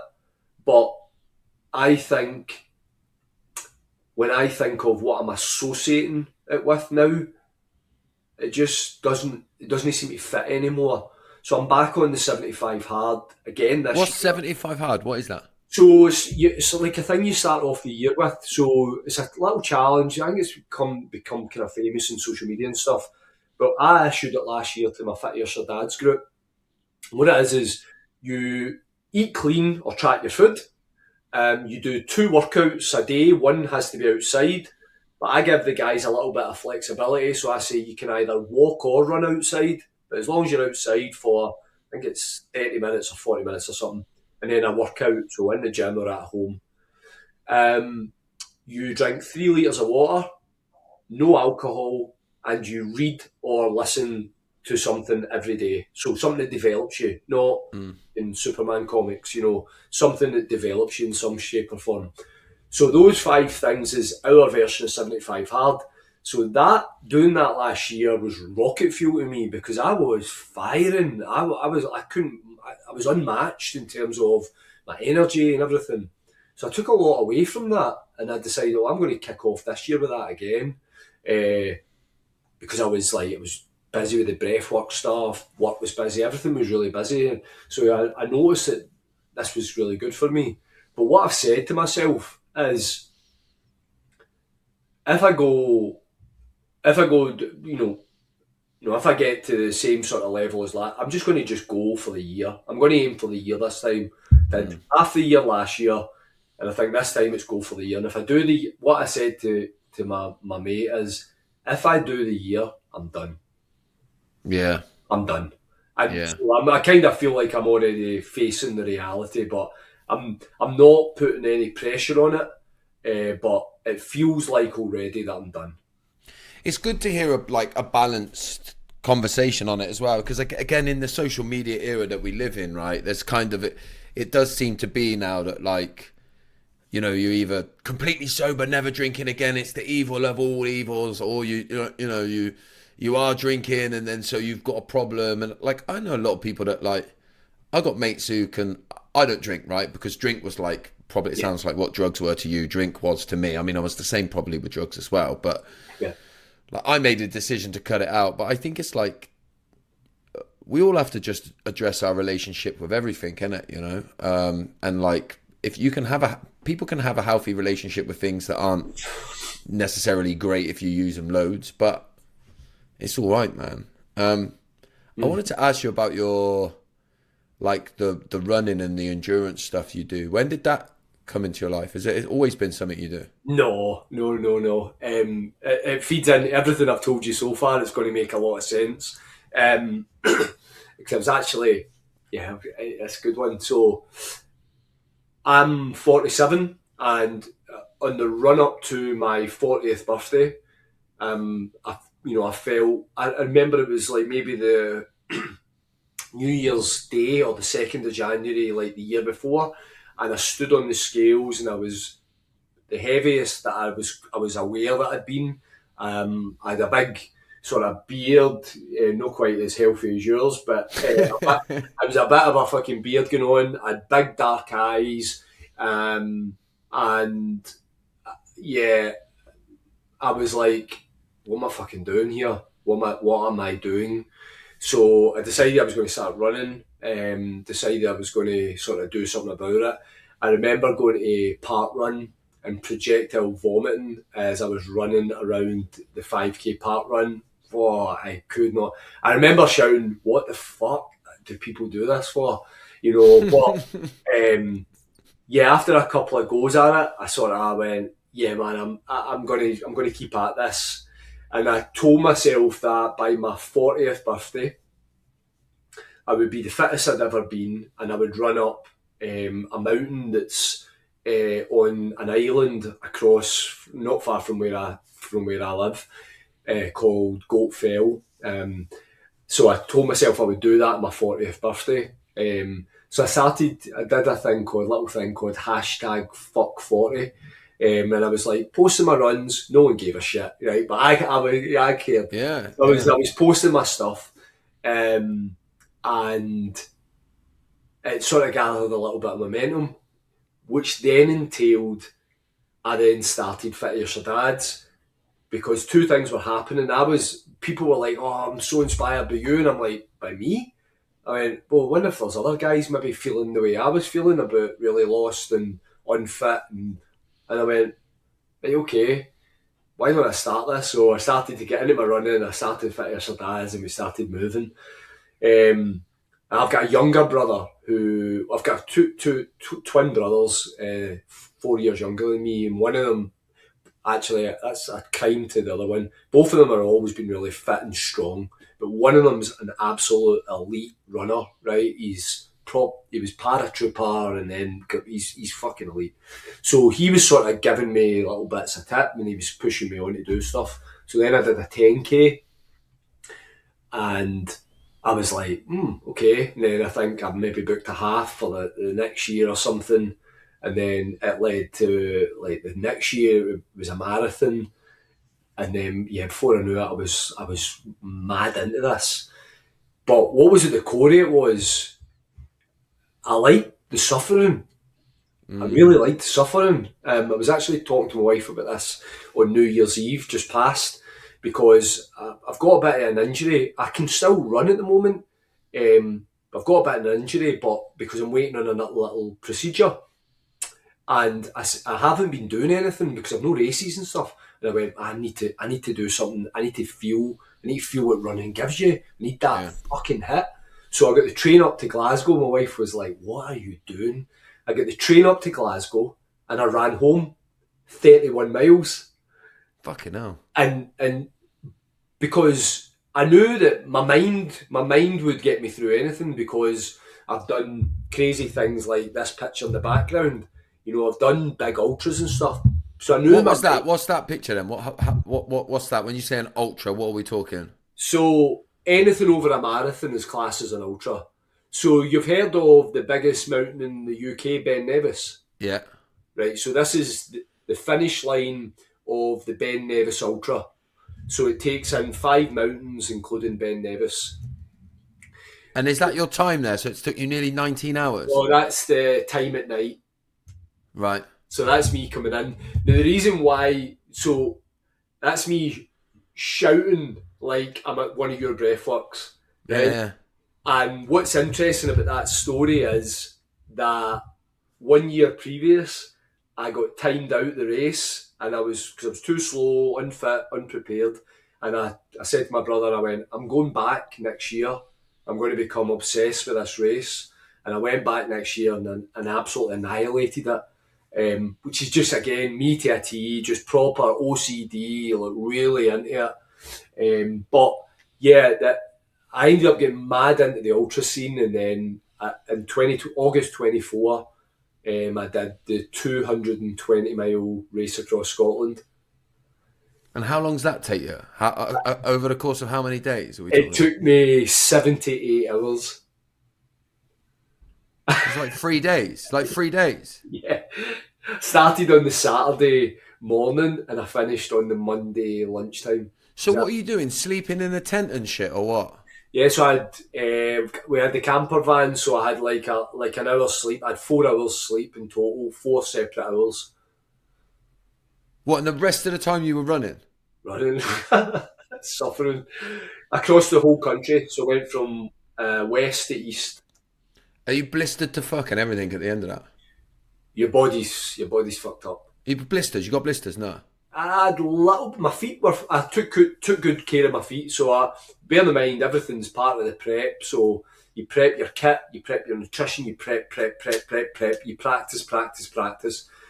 But I think when I think of what I'm associating it with now, it doesn't seem to fit anymore. So I'm back on the 75 hard again this What's year. 75 hard? What is that? So it's like a thing you start off the year with. So it's a little challenge. I think it's become kind of famous in social media and stuff. But I issued it last year to my Fit Your Sir Dad's group. What it is you eat clean or track your food. You do 2 workouts a day. One has to be outside. But I give the guys a little bit of flexibility. So I say you can either walk or run outside. But as long as you're outside for, I think it's 30 minutes or 40 minutes or something. And then a workout, so in the gym or at home. You drink 3 litres of water, no alcohol, and you read or listen to something every day. So something that develops you, not Mm. in Superman comics, something that develops you in some shape or form. So those 5 things is our version of 75 hard. So doing that last year was rocket fuel to me because I was firing. I was unmatched in terms of my energy and everything. So I took a lot away from that, and I decided, I'm going to kick off this year with that again, because I was busy with the breathwork stuff. Work was busy. Everything was really busy. So I noticed that this was really good for me. But what I've said to myself is, if I go, if I get to the same sort of level as that, I'm just going to just go for the year. I'm going to aim for the year this time. Did half the year last year, and I think this time it's go for the year. And if I do what I said to my mate is, if I do the year, I'm done. Yeah. I'm done. Yeah. I kind of feel like I'm already facing the reality, but I'm not putting any pressure on it. But it feels like already that I'm done. It's good to hear a balanced conversation on it as well, because again, in the social media era that we live in, right, there's kind of it does seem to be now that you're either completely sober, never drinking again, it's the evil of all evils, or you are drinking and then so you've got a problem. And I know a lot of people that I got mates who I don't drink, right, because drink was probably, it Yeah, sounds like what drugs were to you, drink was to me. I mean, I was the same probably with drugs as well, but yeah, I made a decision to cut it out. But I think it's we all have to just address our relationship with everything, innit? And if you can people can have a healthy relationship with things that aren't necessarily great if you use them loads, but it's all right, man. I wanted to ask you about your the running and the endurance stuff you do. When did that come into your life? Has it always been something you do? No, no, no, no. It feeds in everything I've told you so far. It's going to make a lot of sense. Because I was actually, yeah, it's a good one. So I'm 47, and on the run up to my 40th birthday, I felt. I remember it was like maybe the New Year's Day or the 2nd of January, like the year before, and I stood on the scales and I was the heaviest that I was aware that I'd been. I had a big sort of beard, not quite as healthy as yours, but I was a bit of a fucking beard going on. I had big dark eyes, and yeah, I was like, "What am I fucking doing here? What am I doing?" So I decided I was going to start running. Decided I was going to sort of do something about it. I remember going to park run and projectile vomiting as I was running around the 5k park run. Oh, I could not. I remember shouting, "What the fuck do people do this for?" You know, yeah, after a couple of goes at it, I went, "Yeah, man, I'm gonna keep at this." And I told myself that by my 40th birthday, I would be the fittest I'd ever been, and I would run up a mountain that's on an island across, not far from where I live, called Goat Fell. So I told myself I would do that on my 40th birthday. So I did little thing called hashtag fuck 40. And I was like posting my runs. No one gave a shit, right? But I cared. Yeah, I was posting my stuff, and it sort of gathered a little bit of momentum, which then entailed I then started Fit Your Dads, because two things were happening. People were like, "Oh, I'm so inspired by you," and I'm like, "By me?" I went, "Well, I wonder if there's other guys maybe feeling the way I was feeling, about really lost and unfit," and I went, "Right, okay, why don't I start this?" So I started to get into my running. I started Fit Your Dads, and we started moving. I've got a younger brother I've got two twin brothers, 4 years younger than me, and one of them, actually, that's a crime to the other one. Both of them have always been really fit and strong, but one of them's an absolute elite runner, right? He was paratrooper, and then he's fucking elite. So he was sort of giving me little bits of tip, and he was pushing me on to do stuff. So then I did a 10k, and I was like, okay. And then I think I maybe booked a half for the next year or something. And then it led to, like, the next year it was a marathon. And then, yeah, before I knew it, I was mad into this. But what was at the core of it was, I liked the suffering. I really liked suffering. I was actually talking to my wife about this on New Year's Eve, just past, because I've got a bit of an injury. I can still run at the moment. I've got a bit of an injury, but because I'm waiting on a little procedure, and I haven't been doing anything because I've no races and stuff. And I went, I need to do something. I need to feel what running gives you. I need that fucking hit. So I got the train up to Glasgow. My wife was like, "What are you doing?" I got the train up to Glasgow, and I ran home 31 miles. Fucking hell. And because I knew that my mind would get me through anything, because I've done crazy things like this picture in the background. You know, I've done big ultras and stuff. So I knew What was that? What's that picture then? What's that? When you say an ultra, what are we talking? So anything over a marathon is classed as an ultra. So you've heard of the biggest mountain in the UK, Ben Nevis? Yeah. Right, so this is the finish line of the Ben Nevis Ultra. So it takes in 5 mountains, including Ben Nevis. And is that your time there? So it took you nearly 19 hours? So that's the time at night. Right. So that's me coming in. Now the reason why, so that's me shouting like I'm at one of your breathworks. Right? Yeah. And what's interesting about that story is that 1 year previous, I got timed out the race, and because I was too slow, unfit, unprepared. And I said to my brother, I went, "I'm going back next year. I'm going to become obsessed with this race." And I went back next year and absolutely annihilated it. which is just, again, me to a T, just proper OCD, like really into it. But yeah, that I ended up getting mad into the ultra scene, and then in August 24, I did the 220-mile race across Scotland. And how long does that take you? Over the course of how many days are we It talking about? took me 78 hours. It's like 3 days. Like 3 days. Yeah. Started on the Saturday morning and I finished on the Monday lunchtime. So what are you doing? Sleeping in a tent and shit, or what? Yeah, so we had the camper van, so I had like an hour's sleep. I had 4 hours sleep in total, 4 separate hours What? And the rest of the time you were running? running, suffering across the whole country. So I went from west to east. Are you blistered to fuck and everything at the end of that? Your body's fucked up. You blisters? You got blisters? No. I had little. My feet were. I took good care of my feet. So bear in mind, everything's part of the prep. So you prep your kit, you prep your nutrition, you prep. You practice.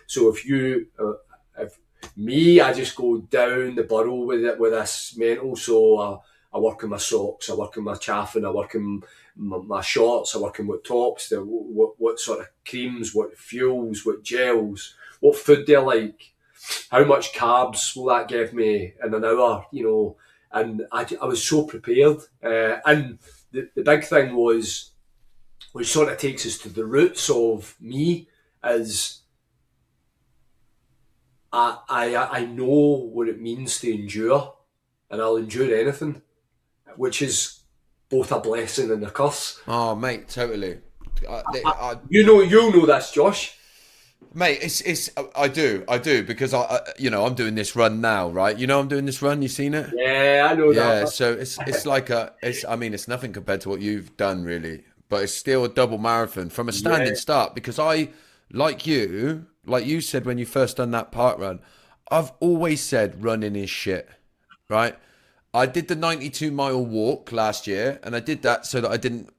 So if me, I just go down the burrow with it with this mental. So I work on my socks, I work on my chaffing, I work on my shorts, I work on what tops, what sort of creams, what fuels, what gels, what food do I like, how much carbs will that give me in an hour, and I was so prepared. And the big thing was, which sort of takes us to the roots of me, is I know what it means to endure, and I'll endure anything, which is both a blessing and a curse. Oh, mate, totally. You'll know this, Josh. Mate, I do because I'm doing this run now, right? I'm doing this run. You seen it? Yeah, I know Yeah. that. So it's like I mean, it's nothing compared to what you've done, really, but it's still a double marathon from a Yeah, standing start. Because like you said when you first done that park run, I've always said running is shit, right? I did the 92-mile walk last year, and I did that so that I didn't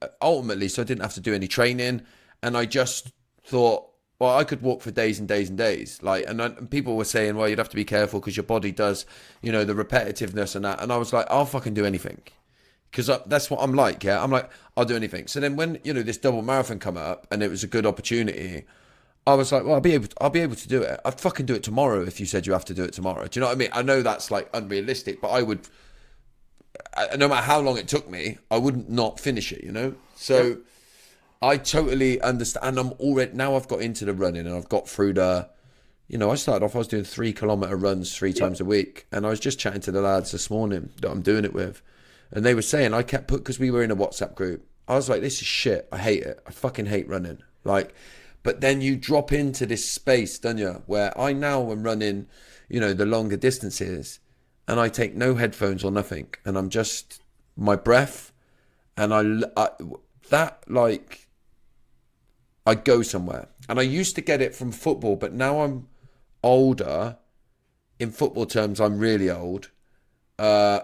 have to do any training, and I just thought, well, I could walk for days and days and days. And people were saying, well, you'd have to be careful because your body does, the repetitiveness and that. And I was like, I'll fucking do anything because that's what I'm like. Yeah, I'm like, I'll do anything. So then when this double marathon come up and it was a good opportunity, I was like, well, I'll be able to do it. I'd fucking do it tomorrow if you said you have to do it tomorrow. Do you know what I mean? I know that's like unrealistic, but no matter how long it took me, I wouldn't not finish it. So. I totally understand. And I'm already, now I've got into the running and I've got through I started off, I was doing 3 kilometer runs three times a week. And I was just chatting to the lads this morning that I'm doing it with. And they were saying, because we were in a WhatsApp group, I was like, this is shit. I hate it. I fucking hate running. But then you drop into this space, don't you? Where I now am running, the longer distances and I take no headphones or nothing. And I'm just my breath. And I go somewhere. And I used to get it from football, but now I'm older. In football terms, I'm really old. I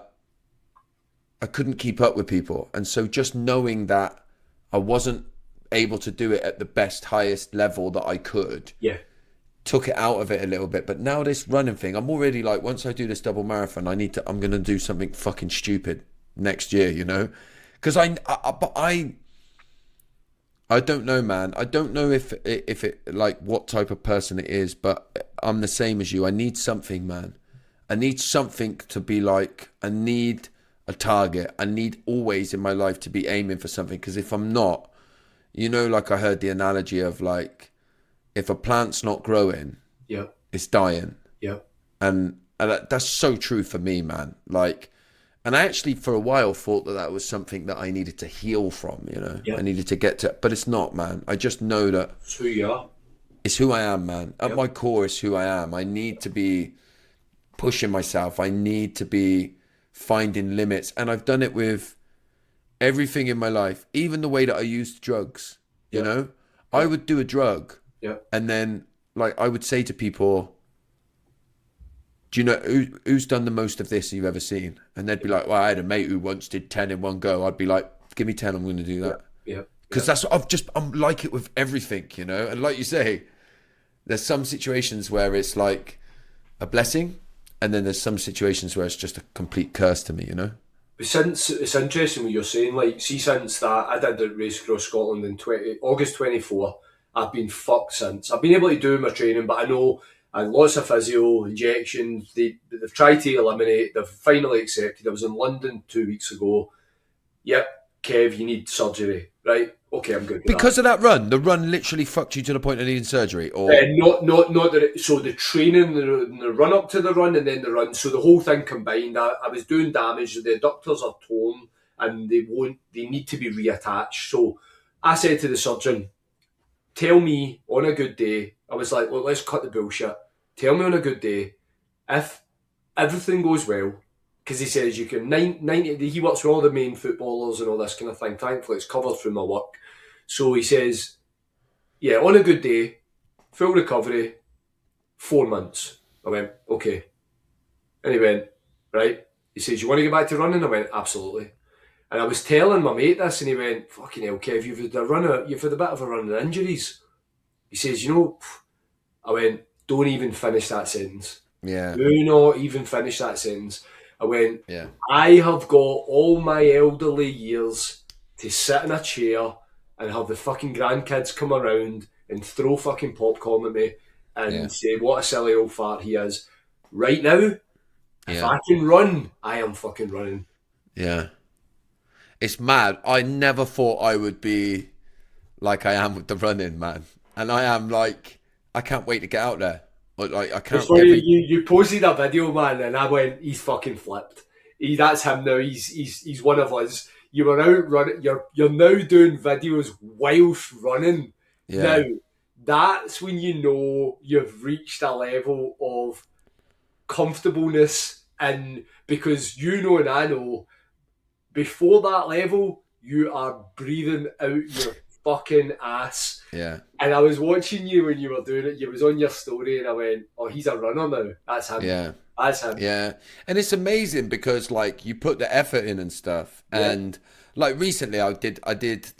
couldn't keep up with people. And so just knowing that I wasn't able to do it at the best, highest level that I could, yeah, took it out of it a little bit. But now this running thing, I'm already like, once I do this double marathon, I'm going to do something fucking stupid next year, Because I don't know, man. I don't know if it like what type of person it is, but I'm the same as you. I need something, man. I need something to be like. I need a target. I need always in my life to be aiming for something. Because if I'm not, like I heard the analogy of like, if a plant's not growing, yeah, it's dying. yeah, And that's so true for me, man. And I actually, for a while, thought that was something that I needed to heal from, yeah. I needed to get to, but it's not, man. I just know that It's who you are. it's who I am, man. At Yep. my core, it's who I am. I need to be pushing myself. I need to be finding limits. And I've done it with everything in my life, even the way that I used drugs, Yep. I would do a drug Yeah, and then, I would say to people, do you know who's done the most of this you've ever seen? And they'd be like, well, I had a mate who once did 10 in one go. I'd be like, give me 10, I'm going to do that. yeah, Because that's what I'm like it with everything, And like you say, there's some situations where it's like a blessing, and then there's some situations where it's just a complete curse to me, you know? But since it's interesting what you're saying, like, see, since that I did the race across Scotland in August 24, I've been fucked since. I've been able to do my training, but I know I had lots of physio, injections. They've tried to eliminate, they've finally accepted. I was in London 2 weeks ago. Yep, Kev, you need surgery. Right? Okay, I'm good with that. Because of that run, the run literally fucked you to the point of needing surgery, or Not that. So the training, the run up to the run, and then the run. So the whole thing combined. I was doing damage. The adductors are torn, and they won't. They need to be reattached. So I said to the surgeon, "Tell me on a good day." I was like, "Look, let's cut the bullshit. Tell me on a good day if everything goes well." Because he says you can 90. He works with all the main footballers and all this kind of thing. Thankfully, it's covered through my work. So he says, "Yeah, on a good day, full recovery, 4 months." I went, "Okay." And he went, "Right." He says, "You want to get back to running?" I went, "Absolutely." And I was telling my mate this, and he went, "Fucking hell, Kev, you've had a bit of a run of injuries." He says, I went, "Don't even finish that sentence. yeah, Do not even finish that sentence." I went, yeah, "I have got all my elderly years to sit in a chair and have the fucking grandkids come around and throw fucking popcorn at me yeah, and say what a silly old fart he is. Right now, if yeah, I can run, I am fucking running." yeah. It's mad. I never thought I would be like I am with the running, man. And I am like, I can't wait to get out there. Like I It's can't funny, every. you posted a video, man, and I went, "He's fucking flipped. That's him now. He's one of us." You were out running. You're now doing videos whilst running. Now, Yeah, that's when you know you've reached a level of comfortableness, and because you know and I know, before that level, you are breathing out your fucking ass. yeah, And I was watching you when you were doing it. You was on your story, and I went, "Oh, he's a runner now. That's him. yeah, That's him." yeah. And it's amazing because like you put the effort in and stuff. Yeah, And like recently I did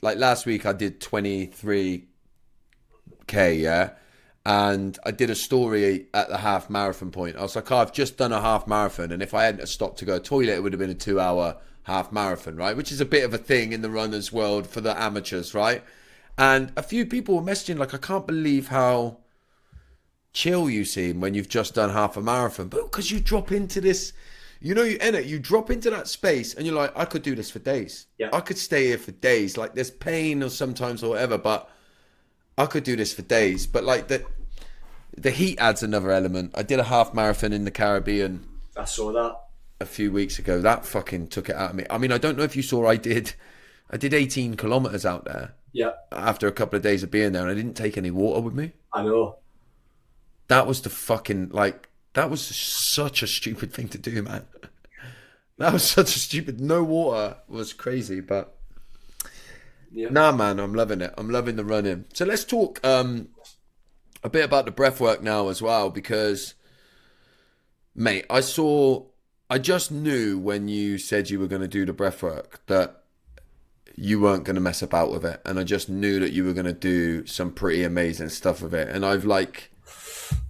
like last week I did 23K, yeah. And I did a story at the half marathon point. I was like, oh, I've just done a half marathon, and if I hadn't stopped to go to the toilet, it would have been a 2 hour half marathon, right? Which is a bit of a thing in the runners world for the amateurs, right? And a few people were messaging like, I can't believe how chill you seem when you've just done half a marathon. But because you drop into this, you drop into that space and you're like, I could do this for days. yeah, I could stay here for days. Like there's pain or sometimes or whatever, but I could do this for days. But like the heat adds another element. I did a half marathon in the Caribbean I saw that. a few weeks ago. That fucking took it out of me. I mean, I don't know if you saw, I did 18 kilometers out there Yeah, after a couple of days of being there, and I didn't take any water with me. I know. That was the fucking like. That was such a stupid thing to do, man. That was such a stupid. No water was crazy, but Yeah, nah, man, I'm loving it. I'm loving the running. So let's talk a bit about the breath work now as well, because, mate, I just knew when you said you were going to do the breath work that you weren't going to mess about with it, and I just knew that you were going to do some pretty amazing stuff with it. And I've like,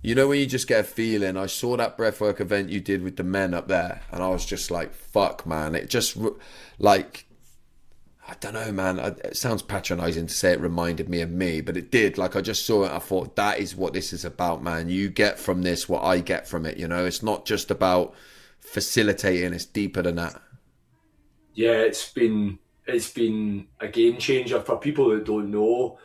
when you just get a feeling. I saw that breathwork event you did with the men up there, and I was just like, fuck, man. It just like, I don't know, man. It sounds patronizing to say it reminded me of me, but it did. Like, I just saw it. I thought, that is what this is about, man. You get from this what I get from it. It's not just about facilitating. It's deeper than that. yeah. It's been a game changer for people that don't know.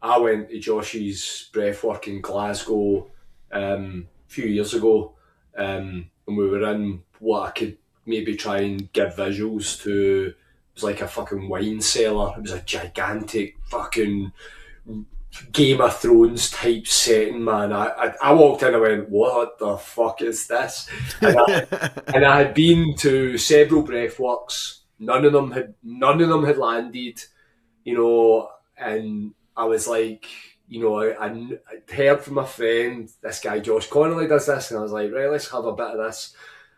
I went to Josh's breathwork in Glasgow a few years ago, and we were in what I could maybe try and give visuals to. It was like a fucking wine cellar. It was a gigantic fucking Game of Thrones type setting, man. I walked in and went, "What the fuck is this?" And I had been to several breathworks. None of them had landed, and I was like, I'd heard from a friend, this guy Josh Connolly does this, and I was like, right, let's have a bit of this.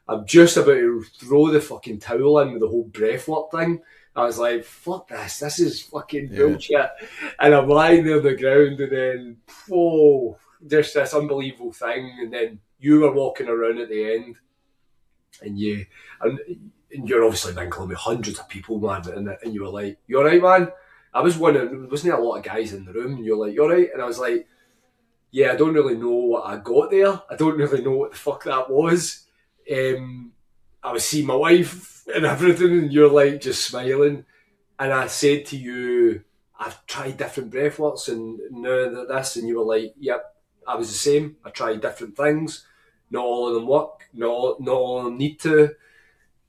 I'm just about to throw the fucking towel in with the whole breathwork thing. I was like, fuck this is fucking Yeah. bullshit. And I'm lying there on the ground, and then, whoa, just this unbelievable thing. And then you were walking around at the end, and and you're obviously mingling with hundreds of people, man. And you were like, you all right, man? I was wondering, wasn't there a lot of guys in the room? And you're like, you all right? And I was like, yeah, I don't really know what I got there. I don't really know what the fuck that was. I was seeing my wife and everything, and you're like just smiling. And I said to you, I've tried different breathworks and now this, and you were like, yep, I was the same. I tried different things. Not all of them work. Not all of them need to.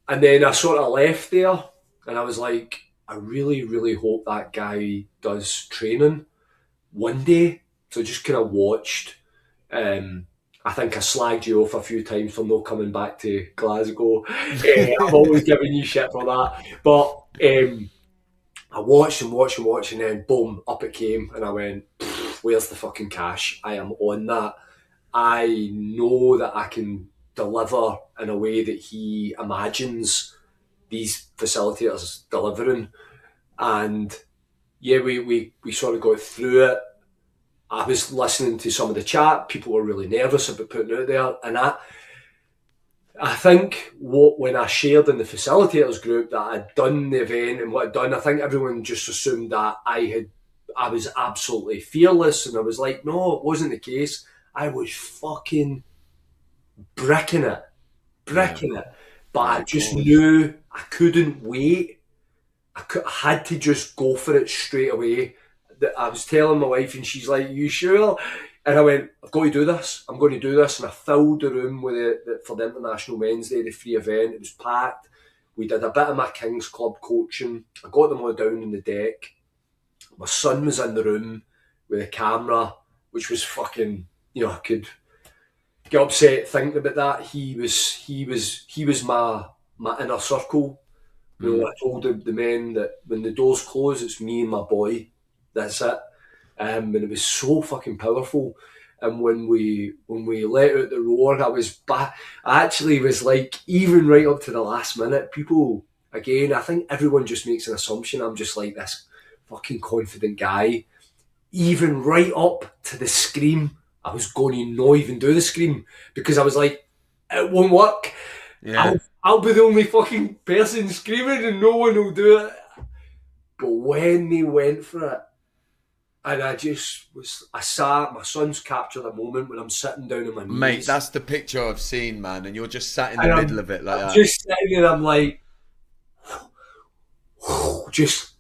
And then I sort of left there, and I was like, I really, really hope that guy does training one day. So I just kind of watched. I think I slagged you off a few times for not coming back to Glasgow. I've always given you shit for that. But I watched and watched and watched, and then boom, up it came, and I went, where's the fucking cash? I am on that. I know that I can deliver in a way that he imagines these facilitators delivering. And yeah, we sort of got through it. I was listening to some of the chat. People were really nervous about putting it out there. And I think when I shared in the facilitators group that I'd done the event and what I'd done, I think everyone just assumed that I was absolutely fearless. And I was like, no, it wasn't the case. I was fucking bricking it. But I just knew I couldn't wait. I had to just go for it straight away. I was telling my wife, and she's like, "You sure?" And I went, "I've got to do this. I'm going to do this." And I filled the room with for the International Wednesday, the free event. It was packed. We did a bit of my King's Club coaching. I got them all down on the deck. My son was in the room with a camera, which was fucking, I could get upset thinking about that. He was my inner circle. I told the men that when the doors close, it's me and my boy. That's it. And it was so fucking powerful. And when we let out the roar, I actually was like, even right up to the last minute, people, again, I think everyone just makes an assumption I'm just like this fucking confident guy. Even right up to the scream, I was going to not even do the scream because I was like, it won't work. Yeah. I'll be the only fucking person screaming and no one will do it. But when they went for it, and I sat, my son's captured a moment when I'm sitting down on my knees. Mate, that's the picture I've seen, man. And you're just sat in the middle of it like that. Just sitting there, I'm like, just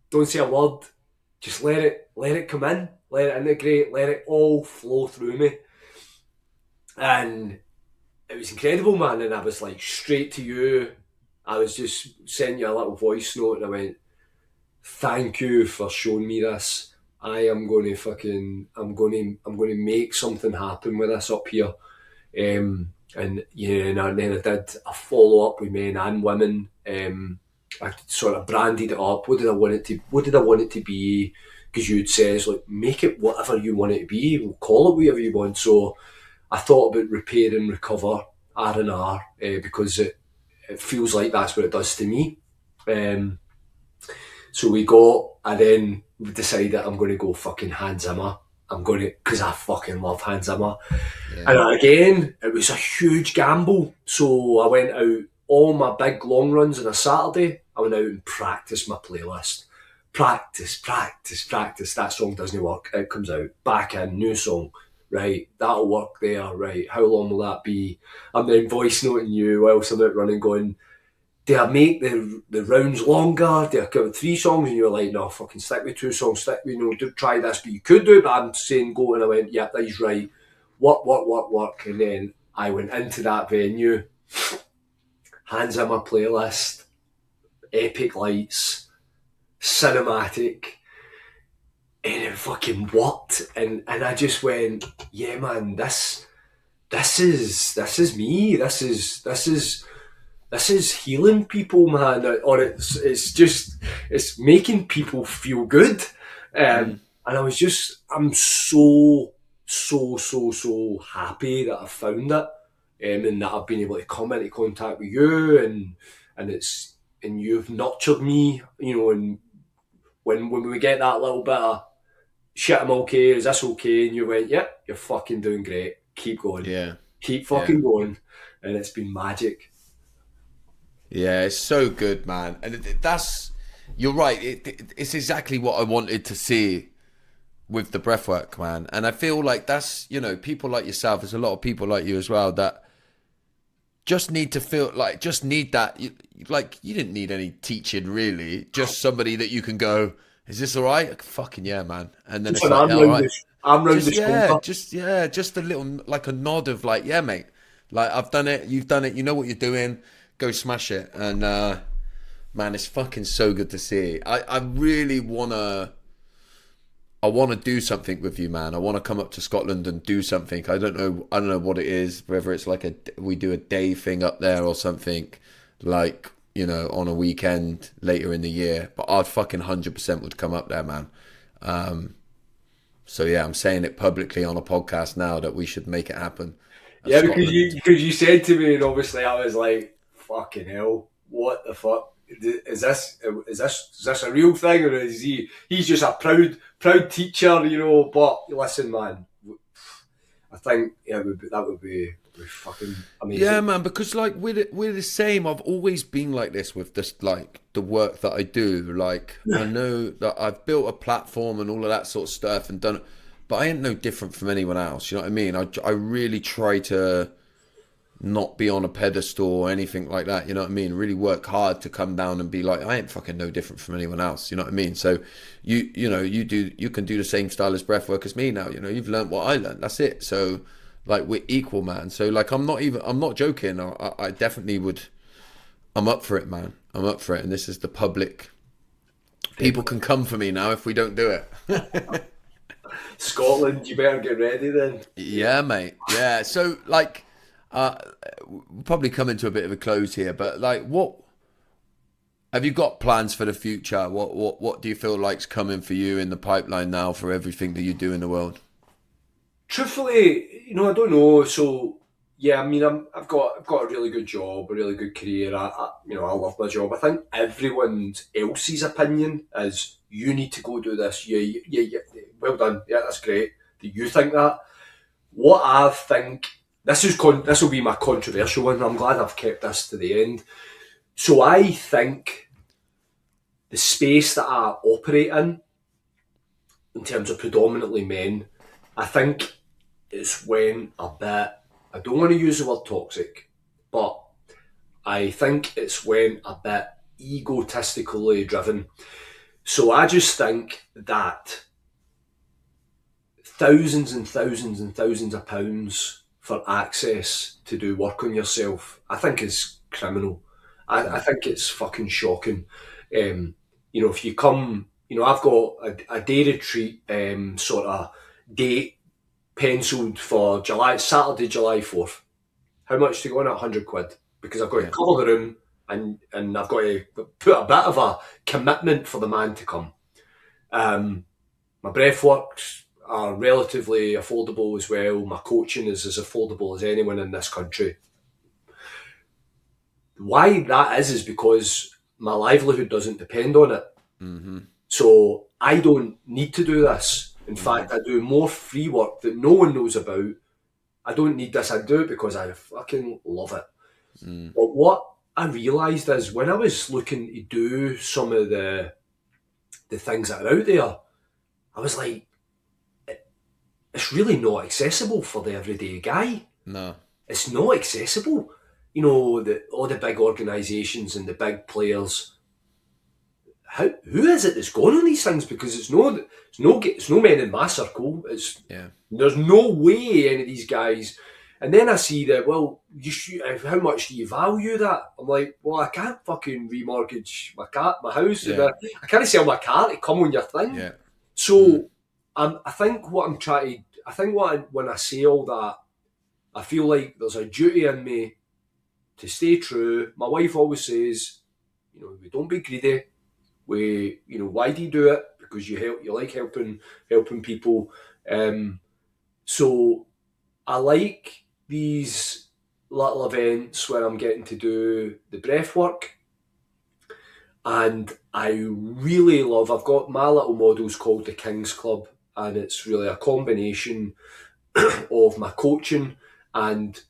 don't say a word. Just let it come in. Let it integrate. Let it all flow through me. And it was incredible, man. And I was like, straight to you. I was just sending you a little voice note, and I went, thank you for showing me this. I'm going to make something happen with this up here. And then I did a follow up with men and women. I sort of branded it up. What did I want it to be? Because you'd says, like, make it whatever you want it to be. We'll call it whatever you want. So I thought about repair and recover, R&R, because it feels like that's what it does to me. So I then decided I'm going to go fucking Hans Zimmer. Because I fucking love Hans Zimmer. Yeah. And again, it was a huge gamble. So I went out, all my big long runs on a Saturday, I went out and practiced my playlist. Practice. That song doesn't work. It comes out. Back in, new song. Right, that'll work there. Right, how long will that be? I'm then voice noting you whilst I'm out running going, do I make the rounds longer? Do I go with 3 songs? And you're like, no, fucking stick with 2 songs. Do try this. But you could do it, but I'm saying go. And I went, yeah, that's right. Work. And then I went into that venue. Hands on my playlist. Epic lights. Cinematic. And it fucking worked. And I just went, yeah, man, this is me. This is healing people, man, or it's making people feel good. And I'm so happy that I found it, and that I've been able to come into contact with you, and it's and you've nurtured me, and when we get that little bit of shit, I'm okay, is this okay? And you went, yeah, you're fucking doing great. Keep going. Yeah. Keep Yeah. fucking going. And it's been magic. Yeah, it's so good, man. And that's, you're right. It's exactly what I wanted to see with the breathwork, man. And I feel like that's, people like yourself, there's a lot of people like you as well that just need to feel like, just need that. You didn't need any teaching really, just somebody that you can go, is this all right? Like, fucking yeah, man. And then Just it's an like, arm yeah, all round right. the Just, shoulder. just a little, like a nod of like, yeah, mate. Like, I've done it, you've done it, you know what you're doing, go smash it. And, man, it's fucking so good to see. I really I want to do something with you, man. I want to come up to Scotland and do something. I don't know what it is. Whether it's like we do a day thing up there or something, like on a weekend later in the year. But I'd fucking 100% would come up there, man. So yeah, I'm saying it publicly on a podcast now that we should make it happen. Yeah, Scotland. because you said to me, and obviously I was like, "Fucking hell, what the fuck is this a real thing, or is he's just a proud teacher, But listen, man, I think that would be fucking Yeah, amazing. man, because like we're the same. I've always been like this with this like the work that I do. Like I know that I've built a platform and all of that sort of stuff and done it, but I ain't no different from anyone else. You know what I mean? I really try to not be on a pedestal or anything like that. You know what I mean? Really work hard to come down and be like, I ain't fucking no different from anyone else. You know what I mean? So you can do the same style as breath work as me now. You've learned what I learned. That's it. So like we're equal, man. So like I'm not joking. I definitely would. I'm up for it, man. I'm up for it. And this is the public. People can come for me now if we don't do it. Scotland, you better get ready then. Yeah, mate. Yeah. So like, we're probably coming to a bit of a close here, but like, what have you got plans for the future? What do you feel like's coming for you in the pipeline now for everything that you do in the world? Truthfully, I don't know. So yeah, I mean, I've got a really good job, a really good career. I love my job. I think everyone else's opinion is you need to go do this. Yeah. Well done. Yeah, that's great. Do you think that? What I think this will be my controversial one. I'm glad I've kept this to the end. So I think the space that I operate in terms of predominantly men, I think it's when a bit, I don't want to use the word toxic, but I think it's when a bit egotistically driven. So I just think that thousands and thousands and thousands of pounds for access to do work on yourself, I think is criminal. I think it's fucking shocking. If you come, I've got a day retreat sort of date penciled for Saturday, July 4th. How much to go on at £100? Because I've got to Yeah. cover the room and I've got to put a bit of a commitment for the man to come. My breathworks are relatively affordable as well. My coaching is as affordable as anyone in this country. Why that is because my livelihood doesn't depend on it. Mm-hmm. So I don't need to do this. In fact, I do more free work that no one knows about. I don't need this. I do it because I fucking love it. But what I realised is when I was looking to do some of the things that are out there, I was like, it's really not accessible for the everyday guy. No. It's not accessible. All the big organisations and the big players. Who is it that's going on these things? Because it's no men in my circle. Yeah. There's no way any of these guys. And then I see that, well, how much do you value that? I'm like, well, I can't fucking remortgage my house, and Yeah. I can't sell my car to come on your thing. Yeah. So I think what I'm trying to, I think when I say all that, I feel like there's a duty in me to stay true. My wife always says, we don't be greedy. Why do you do it? Because you like helping people. So I like these little events where I'm getting to do the breath work. And I really love, I've got my little model's called the King's Club, and it's really a combination of my coaching. And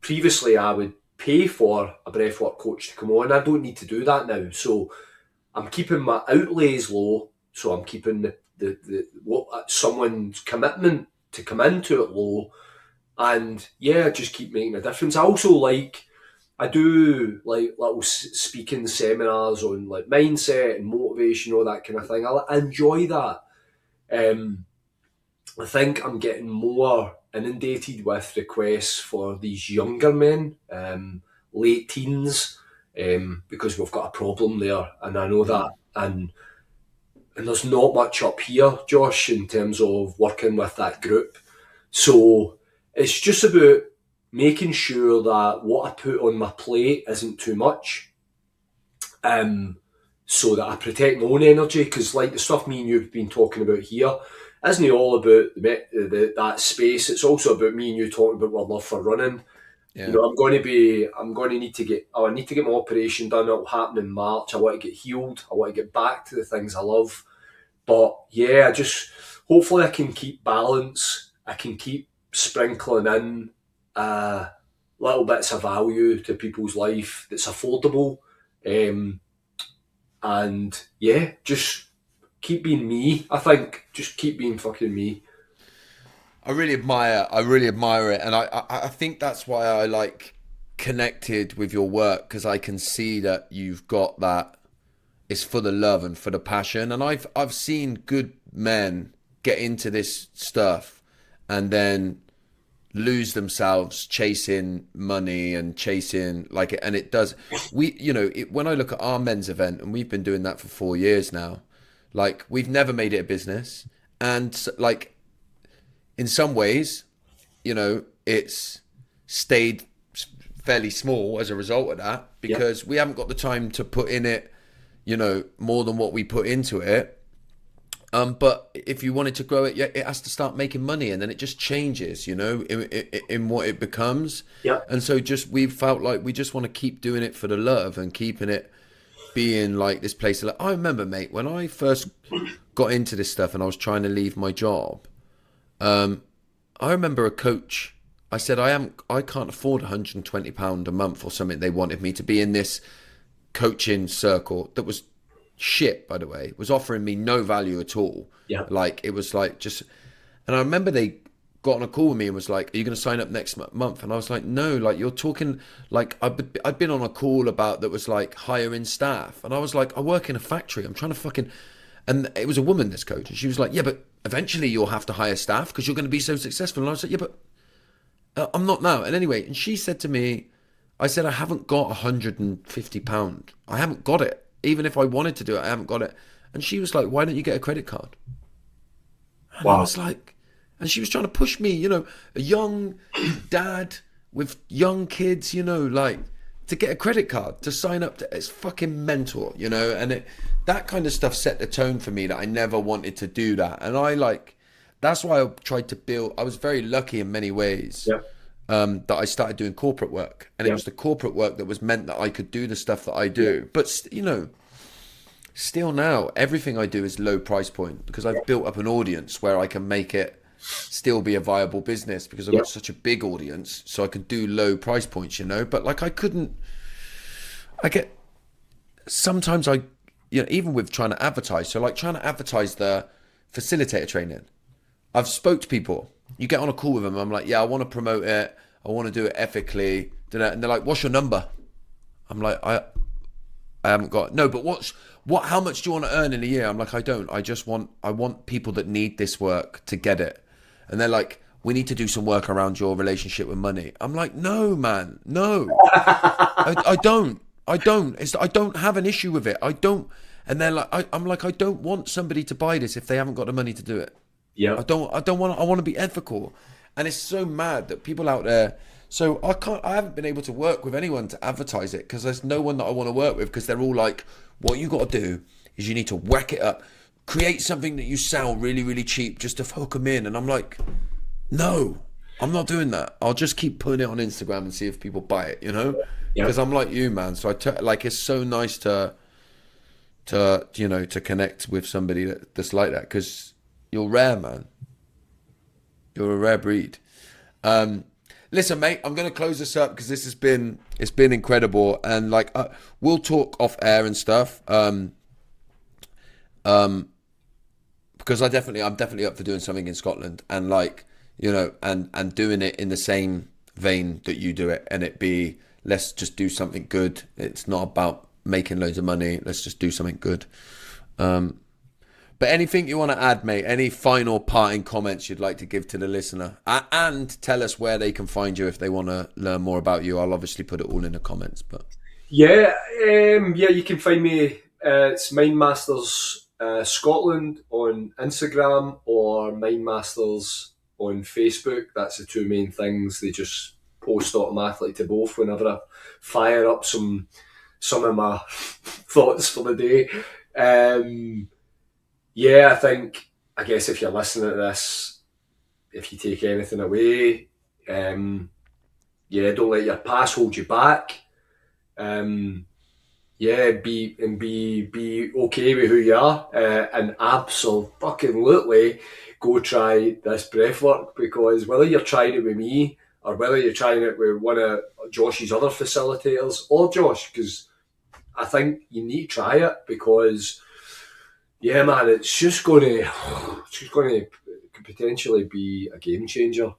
previously I would pay for a breathwork coach to come on. I don't need to do that now. So I'm keeping my outlays low. So I'm keeping the what someone's commitment to come into it low. And yeah, just keep making a difference. I do like little speaking seminars on like mindset and motivation, all that kind of thing. I enjoy that. I think I'm getting more inundated with requests for these younger men, late teens, because we've got a problem there, and I know that, and there's not much up here, Josh, in terms of working with that group. So it's just about making sure that what I put on my plate isn't too much, so that I protect my own energy. Because like the stuff me and you've been talking about here, isn't it all about that space? It's also about me and you talking about our love for running. Yeah. You know, I need to get my operation done. It'll happen in March. I want to get healed. I want to get back to the things I love. But yeah, hopefully I can keep balance. I can keep sprinkling in little bits of value to people's life that's affordable. And yeah, just keep being me. I think just keep being fucking me. I really admire it, and I think that's why I like connected with your work, because I can see that you've got that. It's for the love and for the passion, and I've seen good men get into this stuff and then lose themselves chasing money and chasing like it, and it does. When I look at our men's event, and we've been doing that for 4 years now, like we've never made it a business, and like in some ways, it's stayed fairly small as a result of that, because we haven't got the time to put in it, more than what we put into it. But if you wanted to grow it, it has to start making money, and then it just changes, in what it becomes. Yeah. And so we felt like we just want to keep doing it for the love and keeping it being like this place. Like, I remember, mate, when I first got into this stuff and I was trying to leave my job, I remember a coach. I said, I can't afford £120 a month or something. They wanted me to be in this coaching circle that was shit, by the way. It was offering me no value at all. Yeah. Like it was like just, and I remember they got on a call with me and was like, "Are you going to sign up next month?" And I was like, "No, like you're talking like I'd been on a call about that was like hiring staff, and I was like, I work in a factory. I'm trying to fucking," and it was a woman, this coach, and she was like, "Yeah, but eventually you'll have to hire staff because you're going to be so successful." And I was like, "Yeah, but I'm not now." And anyway, and she said to me, I said, "I haven't got £150. I haven't got it. Even if I wanted to do it, I haven't got it." And she was like, "Why don't you get a credit card?" And I was like, and she was trying to push me, a young dad with young kids, like to get a credit card, to sign up to, it's fucking mental, and that kind of stuff set the tone for me that I never wanted to do that. And that's why I tried to build, I was very lucky in many ways. Yeah. That I started doing corporate work, and it was the corporate work that was meant that I could do the stuff that I do. But still now everything I do is low price point, because I've built up an audience where I can make it still be a viable business, because I've got such a big audience, so I can do low price points, But like sometimes even with trying to advertise, so like trying to advertise the facilitator training, I've spoke to people. You get on a call with them, I'm like, yeah, I want to promote it, I want to do it ethically, and they're like, "What's your number?" I'm like, I haven't got, no, but how much do you want to earn in a year? I'm like, I don't. I want people that need this work to get it. And they're like, "We need to do some work around your relationship with money." I'm like, no, man, no. I don't. I don't have an issue with it. I don't. And they're like, I'm like, I don't want somebody to buy this if they haven't got the money to do it. Yeah. I want to be ethical. And it's so mad that people out there, so I haven't been able to work with anyone to advertise it, because there's no one that I want to work with, because they're all like, what you got to do is you need to whack it up, create something that you sell really, really cheap just to hook them in. And I'm like, no, I'm not doing that. I'll just keep putting it on Instagram and see if people buy it, Because I'm like you, man. So it's so nice to to connect with somebody that's like that, because you're rare, man. You're a rare breed. Listen, mate, I'm going to close this up because it's been incredible, and like we'll talk off air and stuff. Because I'm definitely up for doing something in Scotland, and like, and doing it in the same vein that you do it, and it be, let's just do something good. It's not about making loads of money. Let's just do something good. But anything you want to add, mate? Any final parting comments you'd like to give to the listener? And tell us where they can find you if they want to learn more about you. I'll obviously put it all in the comments. But yeah, you can find me. It's Mindmasters Scotland on Instagram, or Mindmasters on Facebook. That's the two main things. They just post automatically to both whenever I fire up some of my thoughts for the day. I guess if you're listening to this, if you take anything away, don't let your past hold you back. Be okay with who you are, and absolutely go try this breathwork, because whether you're trying it with me or whether you're trying it with one of Josh's other facilitators, or Josh, because I think you need to try it, because yeah, man, it's just going to potentially be a game changer.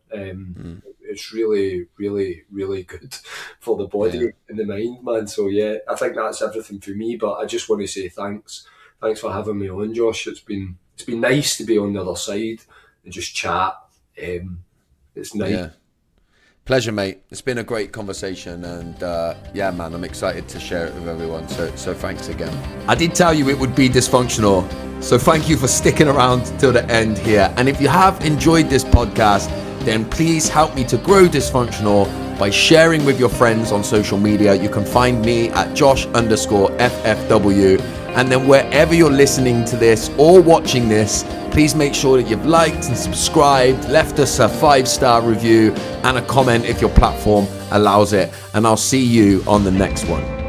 It's really, really, really good for the body and the mind, man. So yeah, I think that's everything for me. But I just want to say thanks for having me on, Josh. It's been nice to be on the other side and just chat. It's nice. Yeah. Pleasure, mate. It's been a great conversation, and man, I'm excited to share it with everyone. So thanks again. I did tell you it would be dysfunctional, so thank you for sticking around till the end here. And if you have enjoyed this podcast, then please help me to grow Dysfunctional by sharing with your friends on social media. You can find me at Josh_FFW. And then wherever you're listening to this or watching this, please make sure that you've liked and subscribed, left us a 5-star review and a comment if your platform allows it. And I'll see you on the next one.